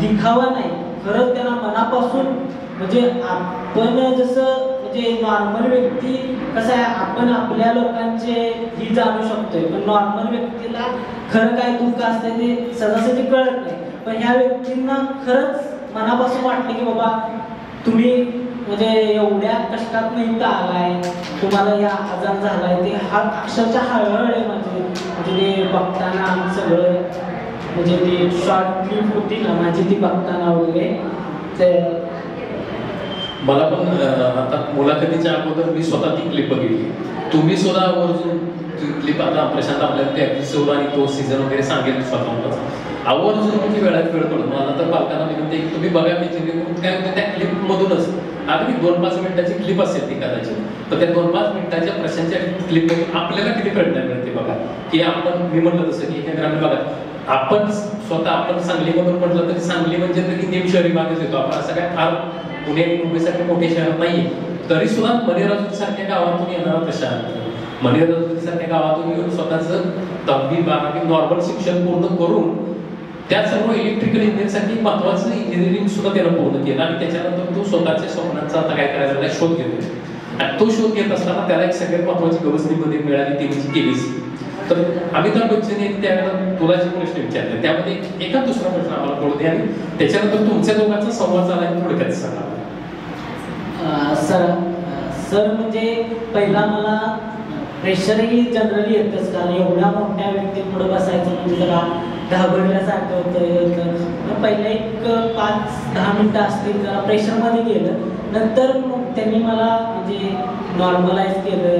दिखावा नाही, खरंच त्यांना मनापासून म्हणजे आपण जसं म्हणजे नॉर्मल व्यक्ती कसं आहे आपण आपल्या लोकांचे ही जाणू शकतोय, पण नॉर्मल व्यक्तीला खरं काय दुःख असते ते सहजासहजी कळत नाही. पण ह्या व्यक्तींना खरंच मनापासून वाटतं की बाबा तुम्ही म्हणजे एवढ्या कष्टात इथं आलाय, तुम्हाला या आजार झालाय, ते हा अक्षरशः हळहळ आहे माझी. म्हणजे ते बघताना सगळं, म्हणजे ती शॉर्ट क्लिप होती ना माझी, ती बघताना वगैरे ते मला पण आता मुलाखतीच्या अगोदर मी स्वतः ती क्लिप बघितली. तुम्ही सुद्धा आवर्जून क्लिप, आता प्रशांत आपल्याला ते एपिसोड आणि तो सीझन वगैरे सांगेल स्वतः आवर्जून म्हणजे वेळात वेळ पडतो. मला तर पालकांना विनंती की तुम्ही बघा, मी काय होतं त्या क्लिपमधूनच अगदी 2-5 मिनिटाची क्लिप असेल ती कदाचित, तर त्या 2-5 मिनिटाच्या प्रशांतच्या क्लिपमधून आपल्याला किती कळणार मिळते बघा. की आपण, मी म्हटलं तसं की एका ग्रामीण भागात आपण स्वतः, आपण सांगलीमधून म्हटलं तरी सांगली म्हणजे तरी नेम शहरी भागच येतो आपण, असं काय फार पुणे मुंबईसारखे मोठे शहर नाहीये. तरी सुद्धा मनेराजुरी सारख्या गावातून येणारा प्रशांत, मनेराजुरी सारख्या गावातून येऊन स्वतःचं 10वी-12वी नॉर्मल शिक्षण पूर्ण करून त्या सर्व इलेक्ट्रिकल इंजिनिअरसाठी महत्वाचं इंजिनिअरिंग सुद्धा त्यानं पूर्ण केलं आणि त्याच्यानंतर तो स्वतःच्या स्वप्नांचा आता काय करायला शोध घेतो. आणि तो शोध घेत असताना त्याला एक सगळ्यात महत्वाची गवसणीमध्ये मिळाली, ती म्हणजे केबीसी. तर अमिताभ बच्चन यांनी त्यावेळेला तुला जे प्रश्न विचारले त्यामध्ये एका दुसरा प्रश्न आम्हाला कळू दे आणि त्याच्यानंतर तुमच्या दोघांचा संवाद झाला आणि थोडक्यात सांगा. सर म्हणजे पहिला मला प्रेशरही जनरली येतच, कारण एवढ्या मोठ्या व्यक्तीपुढे बसायचं म्हणजे जरा घाबरल्यासारखं होतं. पहिलं एक 5-10 मिनिटं असतील जरा प्रेशरमध्ये गेलं, नंतर मग त्यांनी मला म्हणजे नॉर्मलाइज केलं,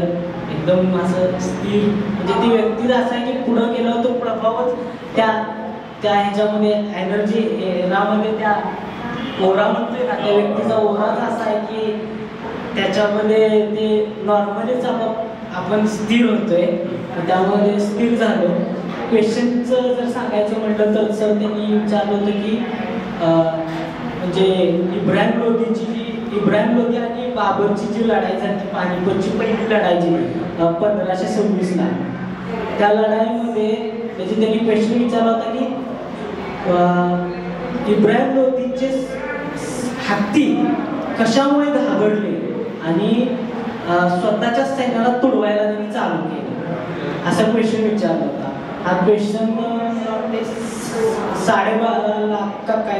एकदम असं स्थिर. म्हणजे ती व्यक्ती असं आहे की पुढं गेलं तो प्रभावच त्या ह्याच्यामध्ये एनर्जी एरामध्ये, त्या ओरा म्हणतोय ना, त्या व्यक्तीचा ओराच असा आहे की त्याच्यामध्ये ते नॉर्मलीच आपण स्थिर होतोय, त्यामध्ये स्थिर झालो. क्वेश्चनचं जर सांगायचं म्हटलं तर सर त्यांनी विचारलं होतं की म्हणजे इब्राहिम लोधी आणि बाबरची जी लढाई झाली, पानिपतची पहिली लढाई जी 1526ला, त्या लढाईमध्ये म्हणजे त्यांनी क्वेश्चन विचारला होता की इब्राहिम लोधीचे हत्ती कशामुळे घाबरले आणि स्वतःच्या सैन्याला तुडवायला त्यांनी चालू केलं, असा क्वेश्चन विचारला होता. हा क्वेश्चन 12.5 लाख का काय,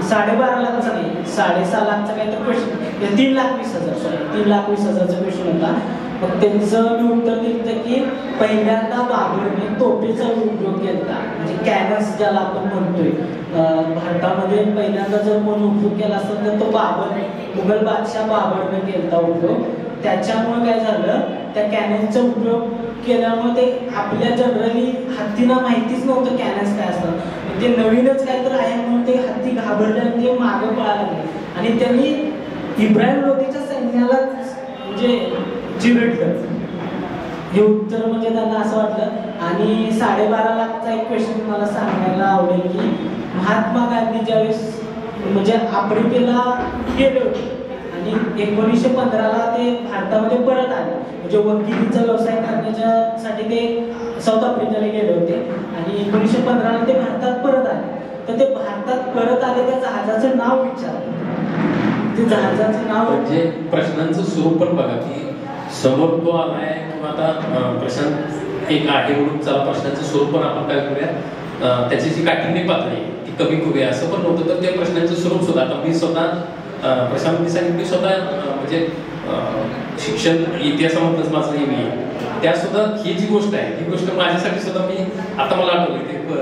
12.5 लाखचा नाही, 6.5 लाखचा काय तर क्वेश्चन, 3,20,000 3,20,000चा क्वेश्चन होता. मग त्यांचं मी उत्तर दिलं की पहिल्यांदा बाबरने तोफेचा उपयोग केला, म्हणजे कॅनस ज्याला आपण म्हणतोय. भारतामध्ये पहिल्यांदा जर कोण उपयोग केला असेल तर तो मुघल बादशाह बाबरने केला उपयोग. त्याच्यामुळे काय झालं, त्या कॅनसचा उपयोग केल्यामुळे ते आपल्या जनरली हत्तींना माहितीच नव्हतं कॅनस काय असतं, ते नवीनच काय तर आहे म्हणून ते हत्ती घाबरले आणि ते मागे पळायला लागले आणि त्यांनी इब्राहिम लोधीच्या सैन्याला म्हणजे चिरडलं. हे उत्तर म्हणजे त्यांना असं वाटलं. आणि 12.5 लाखचा एक क्वेश्चन मला सांगायला आवडेल की महात्मा गांधी ज्यावेळेस म्हणजे आफ्रिकेला गेले होते आणि 1915ला ते भारतामध्ये परत आले, म्हणजे वकिलीचा व्यवसाय करण्यासाठी ते साऊथ आफ्रिकेला गेले होते आणि 1915ला ते भारतात परत आले. तर ते भारतात परत आले, त्या जहाजाचं नाव विचारलं. ते जहाजाचं नाव म्हणजे प्रश्नांचं स्वरूप पण बघा की समोर तो आलाय किंवा आता प्रशांत एक आहे म्हणून चला प्रश्नांचं स्वरूप पण आपण काय करूया, त्याची जी काठिण्य पातळी ती कमी करूया असं पण नव्हतं. तर त्या प्रश्नांचं स्वरूप सुद्धा आता मी स्वतः प्रशांतनी सांगितलं, मी स्वतः म्हणजे शिक्षण इतिहासामधलंच माझं हे मी त्या सुद्धा ही जी गोष्ट आहे ही गोष्ट माझ्यासाठी सुद्धा मी आता मला आठवली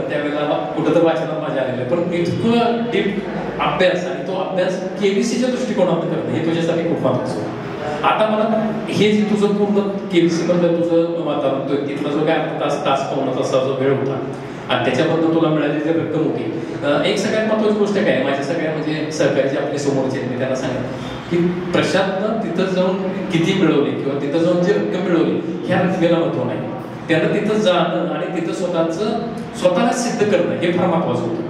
त्यावेळेला कुठं तर वाचनात माझ्या आलेलं आहे, पण इतकं डीप अभ्यास आणि तो अभ्यास केबीसीच्या दृष्टिकोनातून करणं हे तुझ्यासाठी खूप महत्त्वाचं होतं. आता मला हे जे तुझं पूर्ण केबीसी बद्दल तुझं वातावरण, तिथला जो काय तास पावणा तासा जो वेळ होता आणि त्याच्याबद्दल तुला मिळालेली रक्कम होती, एक सगळ्यात महत्त्वाची गोष्ट काय माझ्या सगळ्या म्हणजे सहकारी जे आपले समोरचे मी त्यांना सांगितलं की प्रशांतनं तिथं जाऊन किती मिळवले किंवा तिथं जाऊन जी रक्कम मिळवली ह्या रकमेला महत्त्व नाही, त्यानं तिथं जाणं आणि तिथं स्वतःला सिद्ध करणं हे फार महत्त्वाचं होतं.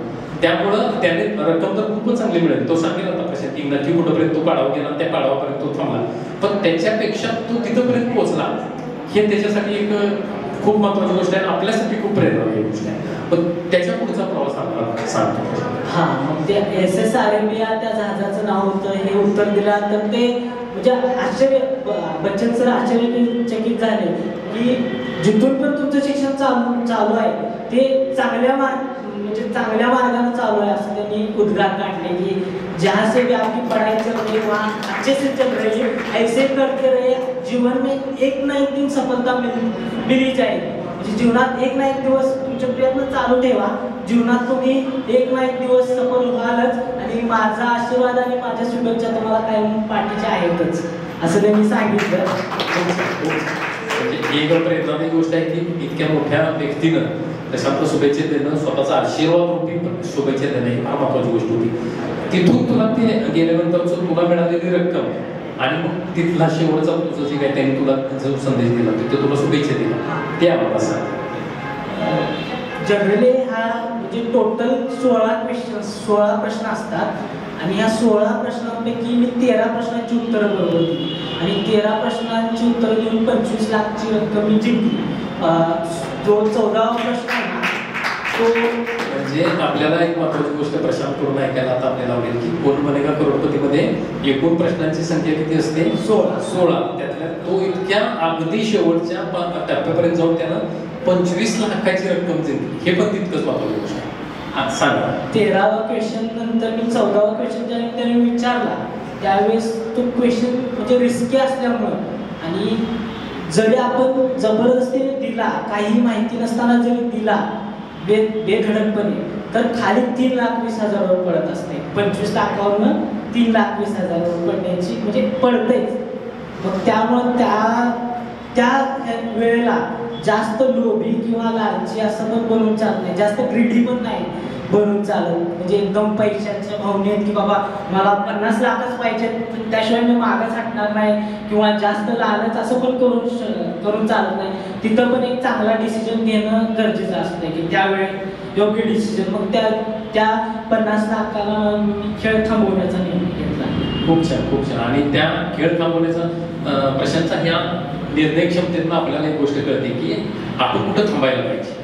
त्यामुळं त्याने रक्कम तर खूपच चांगली मिळाली. तो सांगेल आता प्रशांत की नक्की कुठंपर्यंत तो पाडावा गेला, त्या पाडावापर्यंत तो थांबला, पण त्याच्यापेक्षा तो तिथंपर्यंत पोहोचला हे त्याच्यासाठी एक खूप महत्त्वाची गोष्ट आहे, आपल्यासाठी खूप प्रेरणा गोष्ट आहे. पण त्याच्या पुढचा प्रवास आपल्याला सांगतो. मग ते SS अरेबिया त्या जहाजाचं नाव होतं. हे उत्तर दिल्यानंतर ते म्हणजे बच्चन सर आश्चर्यचकित झाले की जिथून पण तुमचं शिक्षण चालू आहे ते चांगल्या मार्गाने चालू आहे असं त्यांनी उद्गार काढले की जहाँ से भी आपकी पढ़ाई चल रही है वहाँ अच्छे से चल रही है, ऐसे करते रहे, जीवन में एक ना एक दिन सफलता मिली जाएगी. म्हणजे जीवनात एक ना एक दिवस तुमचे प्रयत्न चालू ठेवा, जीवनात तुम्ही एक ना एक दिवस सफल व्हालच. आणि माझा आशीर्वाद आणि माझ्या शुभेच्छा तुम्हाला कायम पाठीच्या आहेतच असं त्यांनी सांगितलं. म्हणजे एक प्रेरणादायी गोष्ट आहे की इतक्या मोठ्या व्यक्तीनं तशात शुभेच्छा देणं, स्वतःचा आशीर्वाद रूपी शुभेच्छा देणं ही फार महत्वाची गोष्ट होती. तिथून तुला ते गेल्यानंतर तुला मिळालेली रक्कम आणि मग तिथला शेवटचा तुझं जे काय त्यांनी तुला जो संदेश दिला तिथे तुला शुभेच्छा दिला ते आम्हाला सांग. जनरली हा म्हणजे टोटल 16 प्रश्न असतात आणि या 16 प्रश्नांपैकी मी 13 प्रश्नांची उत्तरं बरोबर दिली आणि 13 प्रश्नांची उत्तरं देऊन 25 लाखची रक्कम मी जिंकली. जो 14वा प्रश्न आहे ना तो म्हणजे आपल्याला एक महत्वाची गोष्ट प्रशांत करून ऐकायला आता आपल्याला आवडेल की कोण बनेगा करोडपतीमध्ये एकूण प्रश्नांची संख्या किती असते? 16. त्यातल्या तो इतक्या अगदी शेवटच्या टप्प्यापर्यंत जाऊन त्यानं 25 लाखाची रक्कम जिंकली. हे पण तितकंच महत्वाची गोष्ट आहे. सांगा. 13वा क्वेश्चन नंतर मी 14वा क्वेश्चन ज्याने त्याने विचारला त्यावेळेस तो क्वेश्चन म्हणजे रिस्की असल्यामुळं आणि जरी आपण जबरदस्तीने दिला, काही माहिती नसताना जरी दिला बेधडकपणे तर खाली 3,20,000 पडत असते. 25 लाखावरनं 3,20,000 पडण्याची म्हणजे पडतेच. मग त्यामुळं त्या वेळेला जास्त लोभी किंवा लालची असं पण बनून चालत नाही, जास्त ग्रीडी पण नाही बनून चालत. म्हणजे एकदम पैशाच्या भावनेत की बाबा मला 50 लाखच पाहिजे त्याशिवाय मी मागच हटणार नाही किंवा जास्त लालच असं पण करून चालत नाही. तिथं पण एक चांगला डिसिजन घेणं गरजेचं असतं की त्यावेळी योग्य डिसिजन. मग त्या 50 लाखाला मी खेळ थांबवण्याचा निर्णय घेतला. खूप छान, खूप छान. आणि त्या खेळ थांबवण्याचा प्रशांतचा ह्या निर्णय क्षमतेतनं आपल्याला एक गोष्ट कळते की आपण कुठं थांबायला पाहिजे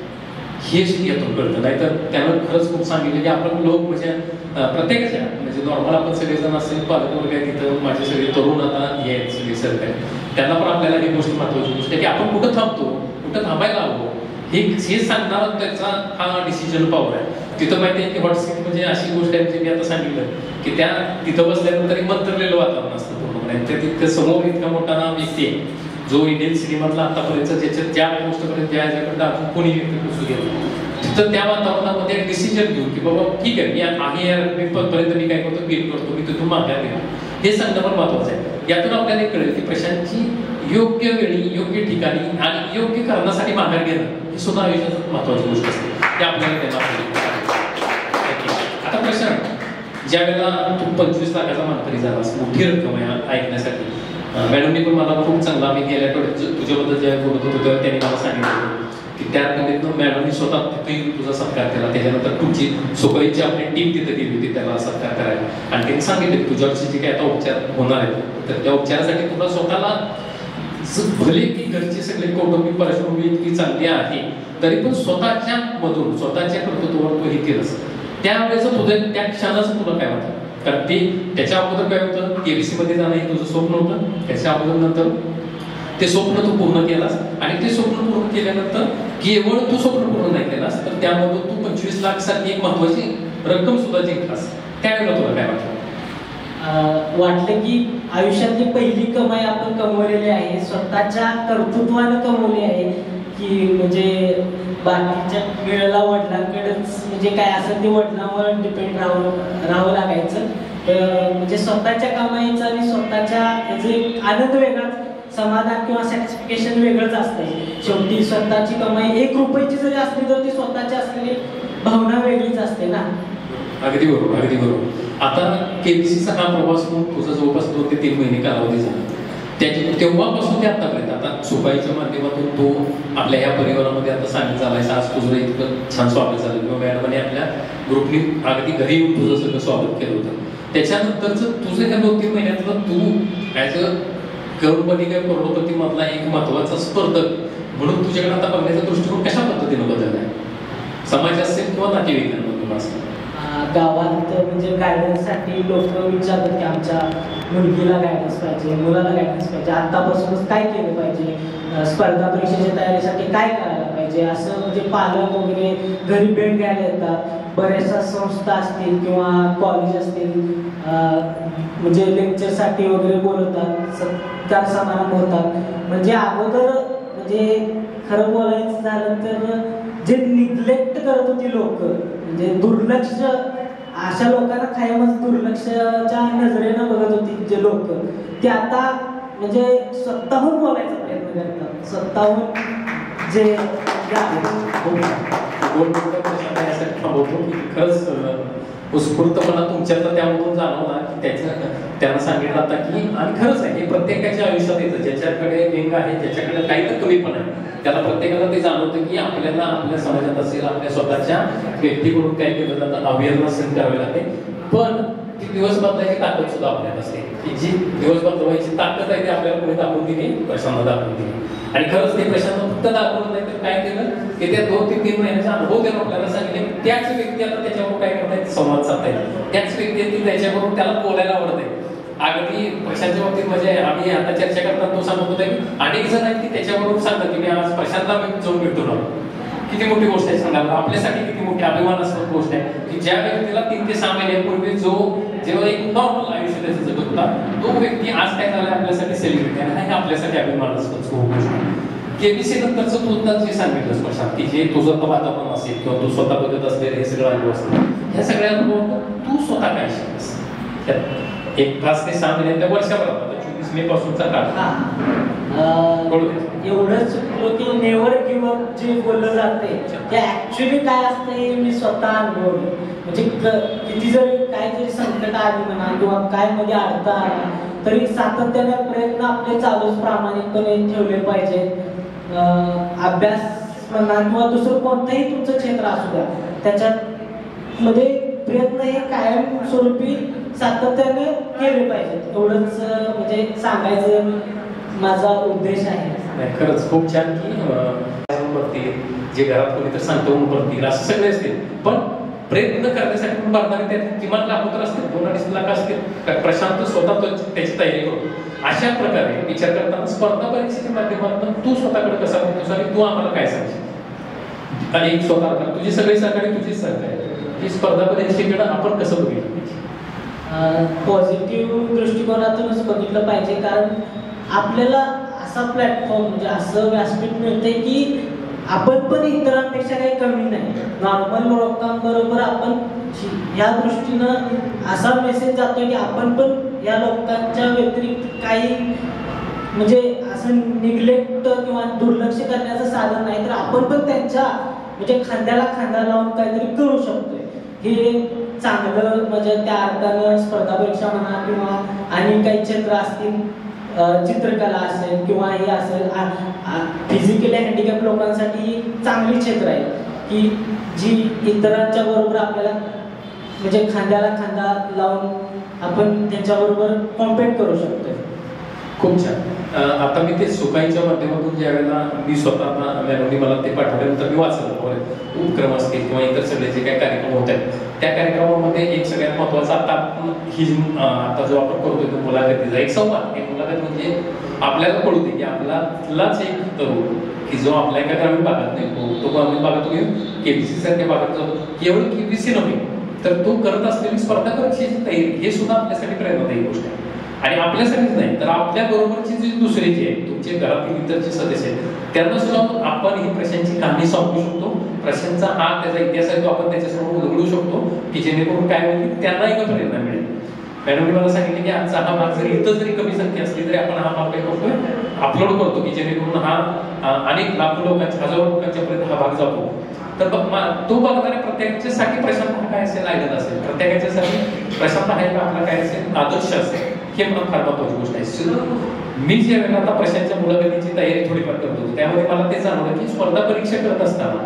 हेच यातून कळतं. नाहीतर त्यानं खरंच खूप सांगितलं की आपण लोक म्हणजे प्रत्येकाच्या म्हणजे नॉर्मल आपण सगळेजण असेल पालक वर्ग आहे तिथं माझे सगळे तरुण आता हे आहेत सगळे सरकार त्यांना पण आपल्याला ही गोष्ट महत्वाची गोष्ट आहे की आपण कुठं थांबतो, कुठं थांबायला हवं हे सांगणार त्याचा हा डिसिजन पॉवर आहे. तिथं माहिती आहे की हॉट सीट म्हणजे अशी गोष्ट आहे म्हणजे मी आता सांगितलं की त्या तिथं बसल्यानंतर एक मंत्रलेलं वातावरण असतं पूर्णपणे. त्या तितकं समोर इतका मोठा ना व्यक्ती आहे जो इंडियन सिनेमातला आतापर्यंत ज्याच्यात ज्या गोष्टपर्यंत ज्या ह्याच्याकडनं अजून कोणी व्यक्ती पोचू गेलं तिथं त्या वातावरणामध्ये एक डिसिजन घेऊन की बाबा ठीक आहे मी आहे पर्यंत मी काय करतो बीट करतो मी तिथून माघार घेतो हे सांगणं पण महत्वाचं आहे. यातून आपल्याला एक कळेल की प्रशांतची योग्य वेळी योग्य ठिकाणी आणि योग्य कारणासाठी माघार घेणं ही सुद्धा आयुष्यात महत्वाची गोष्ट असते. ते आपल्याला त्यांना आता प्रशांत ज्या वेळेला तू 25 लाखाचा मानकरी झालास मोठी रक्कम आहे ऐकण्यासाठी. मॅडमनी पण मला खूप चांगला आम्ही गेल्या आठवड्यात तुझ्याबद्दल जेव्हा बोलत होतो तेव्हा त्यांनी मला सांगितलं की त्या रकमेतनं मॅडमनी स्वतः तिथे तुझा सत्कार केला. त्याच्यानंतर तुमची सोबईची आपली टीम तिथे गेली होती त्याला सत्कार करायला आणि त्यांनी सांगितले तुझ्यावरचे जे काही आता उपचार होणार आहेत तर त्या उपचारासाठी तुला स्वतःला भले की घरची सगळी कौटुंबिक पार्श्वभूमी इतकी चांगली आहे तरी पण स्वतःच्या मधून स्वतःच्या कर्तृत्वावर तू हे केलंस त्यावेळेचं तुझं त्या क्षणाचं तुला काय वाटतं? कारण ते त्याच्या अगोदर काय होतं केबीसी मध्ये जाणं हे तुझं स्वप्न होतं. त्याच्या अगोदर नंतर ते स्वप्न तू पूर्ण केलास आणि ते स्वप्न पूर्ण केल्यानंतर केवळ तू स्वप्न पूर्ण नाही केलास तर त्यामधून तू 25 लाख सारखी एक महत्वाची रक्कम सुद्धा जिंकलास. त्यावेळेला तुला काय वाटतं? वाटलं की आयुष्यातली पहिली कमाई आपण कमवलेली आहे, स्वतःच्या कर्तृत्वानं कमवली आहे की म्हणजे बाकीच्या वेळेला वडिलांकडेच म्हणजे काय असेल ते वडिलांवर डिपेंड राहावं लागायचं. म्हणजे स्वतःच्या कमाईचा आणि स्वतःच्या याचे एक आनंद वेगळाच, समाधान किंवा सॅटिस्फिकेशन वेगळंच असतं. शेवटी स्वतःची कमाई 1 रुपयाची जरी असली तर ती स्वतःची असलेली भावना वेगळीच असते ना. अगदी बरोबर, अगदी बरोबर. आता केबीसीचा हा प्रवास तुझा जवळपास 2 ते 3 महिने कालावधी झाला. तेव्हापासून ते आतापर्यंत आता सुपाईच्या माध्यमातून तो आपल्या ह्या परिवारामध्ये आता सामील झालायचा. आज तुझं इतकं छान स्वागत झालं किंवा मॅडमने आपल्या ग्रुपनी अगदी घरी येऊन तुझं सगळं स्वागत केलं होतं. त्याच्यानंतरचं तुझं ह्या 2-3 महिन्यातलं तू ॲज अ करोडपती मधला एक महत्वाचा स्पर्धक म्हणून तुझ्याकडे आता बघण्याचा दृष्टिकोन कशा पद्धतीने बदलला आहे? समाज असेल किंवा नातेवाईकांमधून असेल. गावात म्हणजे गायडन्ससाठी लोक विचारतात की आमच्या मुलगीला गायडन्स पाहिजे, मुलाला गायडन्स पाहिजे, आतापासूनच काय केलं पाहिजे, स्पर्धा परीक्षेच्या तयारीसाठी काय करायला पाहिजे असं म्हणजे पालक वगैरे घरी भेट घ्यायला येतात. बऱ्याचशा संस्था असतील किंवा कॉलेज असतील म्हणजे लेक्चरसाठी वगैरे बोलवतात, सत्कार समारंभ होतात. म्हणजे अगोदर म्हणजे खरं बोलायचं झालं तर जे निग्लेक्ट करत होती लोक, म्हणजे दुर्लक्ष, अशा लोकांना कायमच दुर्लक्षच्या नजरेनं बघत होती जे लोक, ते आता म्हणजे स्वतःहून बोलायचा प्रयत्न करतात. स्वतःहून जे खरंच उत्स्फूर्तपणा तुमच्यातला त्यामधून जाणवला की त्यांना सांगितलं आता की, आणि खरंच आहे हे प्रत्येकाच्या आयुष्यात येतं. ज्याच्याकडे लिंग आहे, ज्याच्याकडे काही तर कमी पण आहे, त्याला प्रत्येकाला ते जाणवतं की आपल्याला आपल्या समाजात असेल, आपल्या स्वतःच्या व्यक्तीकडून काय केलं जातं, अवेअरनेस करावे लागते. पण ती दिवस बदलायची ताकद सुद्धा आपल्यात असते, की जी दिवस बदलवायची ताकद आहे ती आपल्याला कोणी दाखवून दिली, प्रशांत दाखवून दिली. आणि खरंच ते प्रशांत फक्त दाखवलं नाही तर काय केलं की त्या 2 ते 3 महिन्याचा अनुभव त्यानं आपल्याला सांगितले. त्याच व्यक्ती आता त्याच्यावर काय करतायत, संवाद साधतायत. त्याच व्यक्ती ती त्याच्याबरोबर त्याला बोलायला आवडते. अगदी प्रशांतच्या बाबतीत म्हणजे आम्ही आता चर्चा करताना तो सांगत होता की अनेक जण आहेत की त्याच्याबरोबर सांगतात की मी आज प्रशांतला जाऊन भेटतो ना. किती मोठी गोष्ट आहे सांगायला, आपल्यासाठी किती मोठी अभिमानास्पद गोष्ट आहे की ज्या व्यक्तीला 3 ते 6 महिन्यापूर्वी जेव्हा एक नॉर्मल आयुष्य त्याचं जगत होता, तो व्यक्ती आज काय झाला आपल्यासाठी सेलिब्रिटी आहे. हे आपल्यासाठी अभिमानास्पद गोष्ट आहे. केबीसी नंतरचं तू जे सांगितलंस प्रशांत की जे तुझं वातावरण असेल किंवा तू स्वतः बघत असलेले हे सगळं अनुभव असतील, ह्या सगळ्या अनुभव तू स्वतः काय शिकलास 1 5 ते 6 महिन्याच्या वर्षापर्यंत 24 मे पासूनचा काळ एवढंच की नेव्हर गिव्ह अप जे बोललं जाते ते ऍक्च्युली काय असतं हे मी स्वतः अनुभवलं. म्हणजे किती जरी काय जरी संकट आली म्हणा किंवा काय मध्ये अडथळा आला तरी सातत्याने प्रयत्न आपले चालूच प्रामाणिकपणे ठेवले पाहिजे. अभ्यास म्हणा किंवा दुसरं कोणतंही तुमचं क्षेत्र असू द्या, त्याच्यात मध्ये प्रयत्न हे कायमस्वरूपी सातत्याने केले पाहिजेत. एवढंच म्हणजे सांगायचं माझा उद्देश आहे. खरंच खूप छान की बघतील, जे घरात कोणी तर सांगतो म्हणून बघतील, असं सगळे असतील. पण प्रयत्न करण्यासाठी पण बघणारे त्यात किमान लाखो तर असतील, 2-2.5 लाख असतील. प्रशांत स्वतः त्याची तयारी करतो. अशा प्रकारे विचार करताना स्पर्धा परीक्षेच्या माध्यमातून तू स्वतःकडे कसा बघतोस आणि तू आम्हाला काय सांगशील? आणि एक स्वतः तुझी सगळी सहकारी तुझीच सहकारी की स्पर्धा परीक्षेकडे आपण कसं बघितलं पाहिजे? पॉझिटिव्ह दृष्टिकोनातूनच बघितलं पाहिजे. कारण आपल्याला असा प्लॅटफॉर्म म्हणजे असं व्यासपीठ मिळतंय की आपण पण इतरांपेक्षा काही कमी नाही. नॉर्मल लोकांबरोबर आपण या दृष्टीनं असा मेसेज जातोय की आपण पण या लोकांच्या व्यतिरिक्त काही म्हणजे असं निग्लेक्ट किंवा दुर्लक्ष करण्याचं साधन नाही, तर आपण पण त्यांच्या म्हणजे खांद्याला खांदा लावून काहीतरी करू शकतोय. हे चांगलं म्हणजे त्या अर्थानं स्पर्धा परीक्षा म्हणा किंवा आणि काही क्षेत्र असतील, चित्रकला असेल किंवा हे असेल, फिजिकली हँडिकॅप लोकांसाठी चांगली क्षेत्र आहे की जी इतरांच्या बरोबर आपल्याला म्हणजे खांद्याला खांदा लावून आपण त्यांच्याबरोबर कॉम्पीट करू शकतो. खूप छान. आता मी ते सुकाईच्या माध्यमातून ज्या वेळेला मी स्वतः मला ते पाठवल्यानंतर मी वाचलं उपक्रम असतील किंवा इतर सगळे जे काही कार्यक्रम होत आहेत, त्या कार्यक्रमामध्ये एक सगळ्यात महत्वाचा आता जो आपण करतोय मुलाखतीचा एक संवाद. एक मुलाखत म्हणजे आपल्याला कळू दे की आपलाच एक तरुण की जो आपल्या एका ग्रामीण भागात नाही, तो ग्रामीण भागात घेऊन केबीसी सारख्या भागात जातो. केवळ केबीसी नव्हे तर तो करत असलेली स्पर्धा परीक्षेची तयारी हे सुद्धा आपल्यासाठी प्रेरणादायी गोष्ट आहे. आणि आपल्यासाठीच नाही तर आपल्या बरोबरची जी दुसरे जे आहेत, तुमचे घरातील इतरचे सदस्य आहेत, त्यांना सुद्धा आपण ही प्रशांतची कहाणी सांगू शकतो. प्रशांतचा हा त्याचा इतिहास आहे तो आपण त्याच्यासमोर उलगडू शकतो की जेणेकरून काय होईल त्यांनाही प्रेरणा मिळेल. मॅडमने मला सांगितले की आजचा हा भाग जरी इथं जरी कमी संख्या असली तरी आपण हा भाग काय करतोय अपलोड करतो की जेणेकरून हा अनेक लाखो लोकांच्या, हजारो लोकांच्या पर्यंत हा भाग जातो. तर तो बघणाऱ्या प्रत्येकाच्यासाठी प्रशांत हा काय असेल आयडल असेल, प्रत्येकाच्यासाठी प्रशांत हा आपला काय असेल आदर्श असेल. हे मला फार महत्वाची गोष्ट आहे. मी जे वेळेला आता प्रशांतच्या मुलाखतीची तयारी थोडीफार करतो त्यामध्ये मला ते जाणवलं की स्पर्धा परीक्षा करत असताना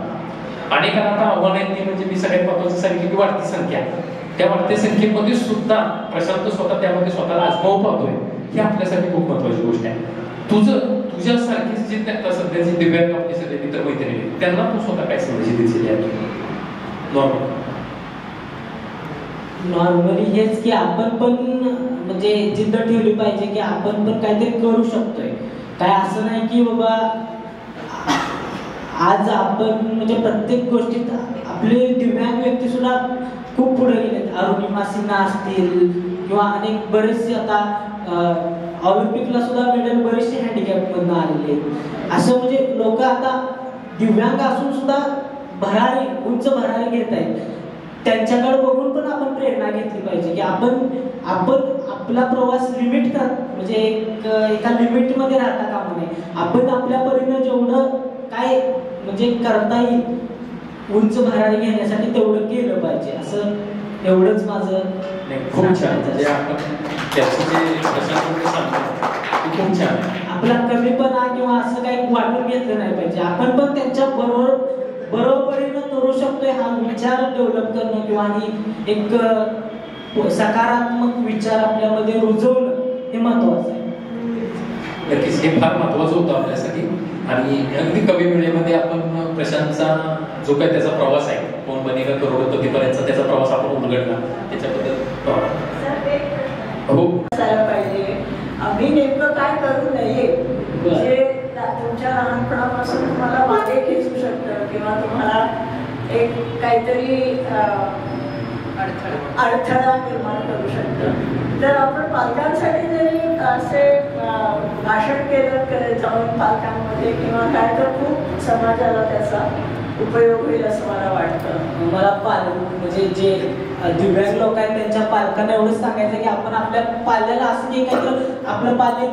अनेकांना आता आव्हान आहेत ते म्हणजे मी सगळ्यात महत्वाचं सांगितलं की वाढती संख्या. त्या वाढत्या संख्येमध्ये सुद्धा प्रशांत स्वतः त्यामध्ये स्वतःला आजमावून पाहतोय. ही आपल्यासाठी खूप महत्वाची गोष्ट आहे. तुझ्यासारखीच जे सध्याचे दिव्यांग आपले सगळे मित्र मैत्रिणी त्यांना तू स्वतः काय संदेश दिली नॉर्मली हेच की आपण पण म्हणजे जिद्द ठेवली पाहिजे की आपण पण काहीतरी करू शकतोय. काय असं नाही की बाबा आज आपण म्हणजे प्रत्येक गोष्टीत आपले दिव्यांग व्यक्ती सुद्धा खूप पुढे गेलेत. अरुणिमा सिन्हा असतील किंवा अनेक बरेचसे आता ऑलिम्पिकला सुद्धा मेडल बरेचसे हँडिकॅपमधून आलेले आहेत. असं म्हणजे लोक आता दिव्यांग असून सुद्धा भरारी उंच भरारी घेत आहेत. त्यांच्याकडे बघून पण आपण प्रेरणा घेतली पाहिजे की आपण आपला प्रवास लिमिट कर म्हणजे एका लिमिटमध्ये राहता कामा नये. आपण आपल्या परीने जेवढं काय म्हणजे करता येईल उंच भरारी घेण्यासाठी तेवढं केलं पाहिजे. असं एवढंच माझं खूप छान. म्हणजे आपण त्याचे जे प्रश्न सांगतो ते खूप छान. आपला कमीपणा किंवा असं काही वाटून घेतलं नाही पाहिजे. आपण पण त्यांच्या बरोबरीनं करू शकतोय हा विचार डेव्हलप करणं किंवा आणि एक सकारात्मक विचार आपल्यामध्ये रुजवणं हे महत्वाचं आहे. नक्कीच हे फार महत्वाचं होतं आपल्यासाठी. आणि अगदी कमी वेळेमध्ये आपण प्रशांतचा जो काही त्याचा प्रवास आहे कोण बनेगा करोडपतीपर्यंतचा त्याचा प्रवास आपण उलगडला त्याच्याबद्दल हो पाहिजे. आम्ही नेमकं काय करू नये जे तुमच्या लहानपणापासून तुम्हाला मागे खेचू शकतं किंवा तुम्हाला एक काहीतरी अडथळा निर्माण करू शकतं. तर आपण पालकांसाठी जरी असे भाषण केलं जाऊन पालकांमध्ये किंवा काय तर खूप समाजाला त्याचा उपयोग होईल असं मला वाटतं. मला म्हणजे जे दिव्यांग लोक आहेत त्यांच्या पालकांना एवढंच सांगायचं की आपण आपल्या पाल्याला असं नाही काय तर आपलं पाल्य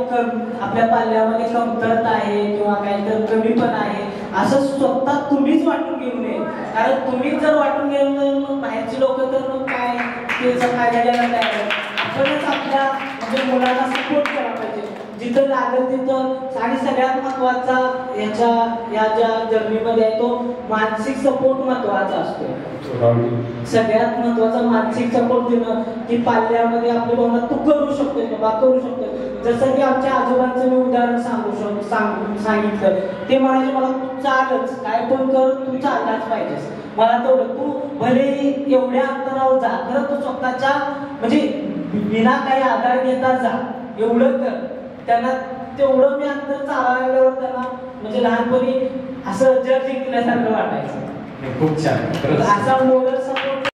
आपल्या पाल्यामध्ये कमतरता आहे किंवा काहीतरी कमी पण आहे असं स्वतः तुम्हीच वाटून घेऊ नये. कारण तुम्हीच जर वाटून घेऊन तर मग बाहेरची लोक तर मग काय त्याचा फायदा घ्यायला तयार आहे. आपणच आपल्या म्हणजे मुलांना सपोर्ट केला पाहिजे जिथं लागेल तिथं. आणि सगळ्यात महत्वाचा या ज्या जर्नीमध्ये आहे तो मानसिक सपोर्ट महत्वाचा असतो. सगळ्यात महत्वाचा मानसिक सपोर्ट देणं की पाल्यामध्ये आपल्या भावना तू करू शकतोय बाबा करू शकतोय. जसं की आमच्या आजोबांचं मी उदाहरण सांगितलं ते म्हणायचे मला तू चालच काय पण कर तू चाललाच पाहिजेस. मला तेवढं तू भले एवढ्या अंतरावर जा खरं तू स्वतःच्या म्हणजे विना काही आधार घेता जा एवढं कर. त्यांना तेवढं मी अंतर चालवल्यावर त्यांना म्हणजे लहानपणी असं जग जिंकल्यासारखं वाटायचं. खूप छान. असा मोरल सपोर्ट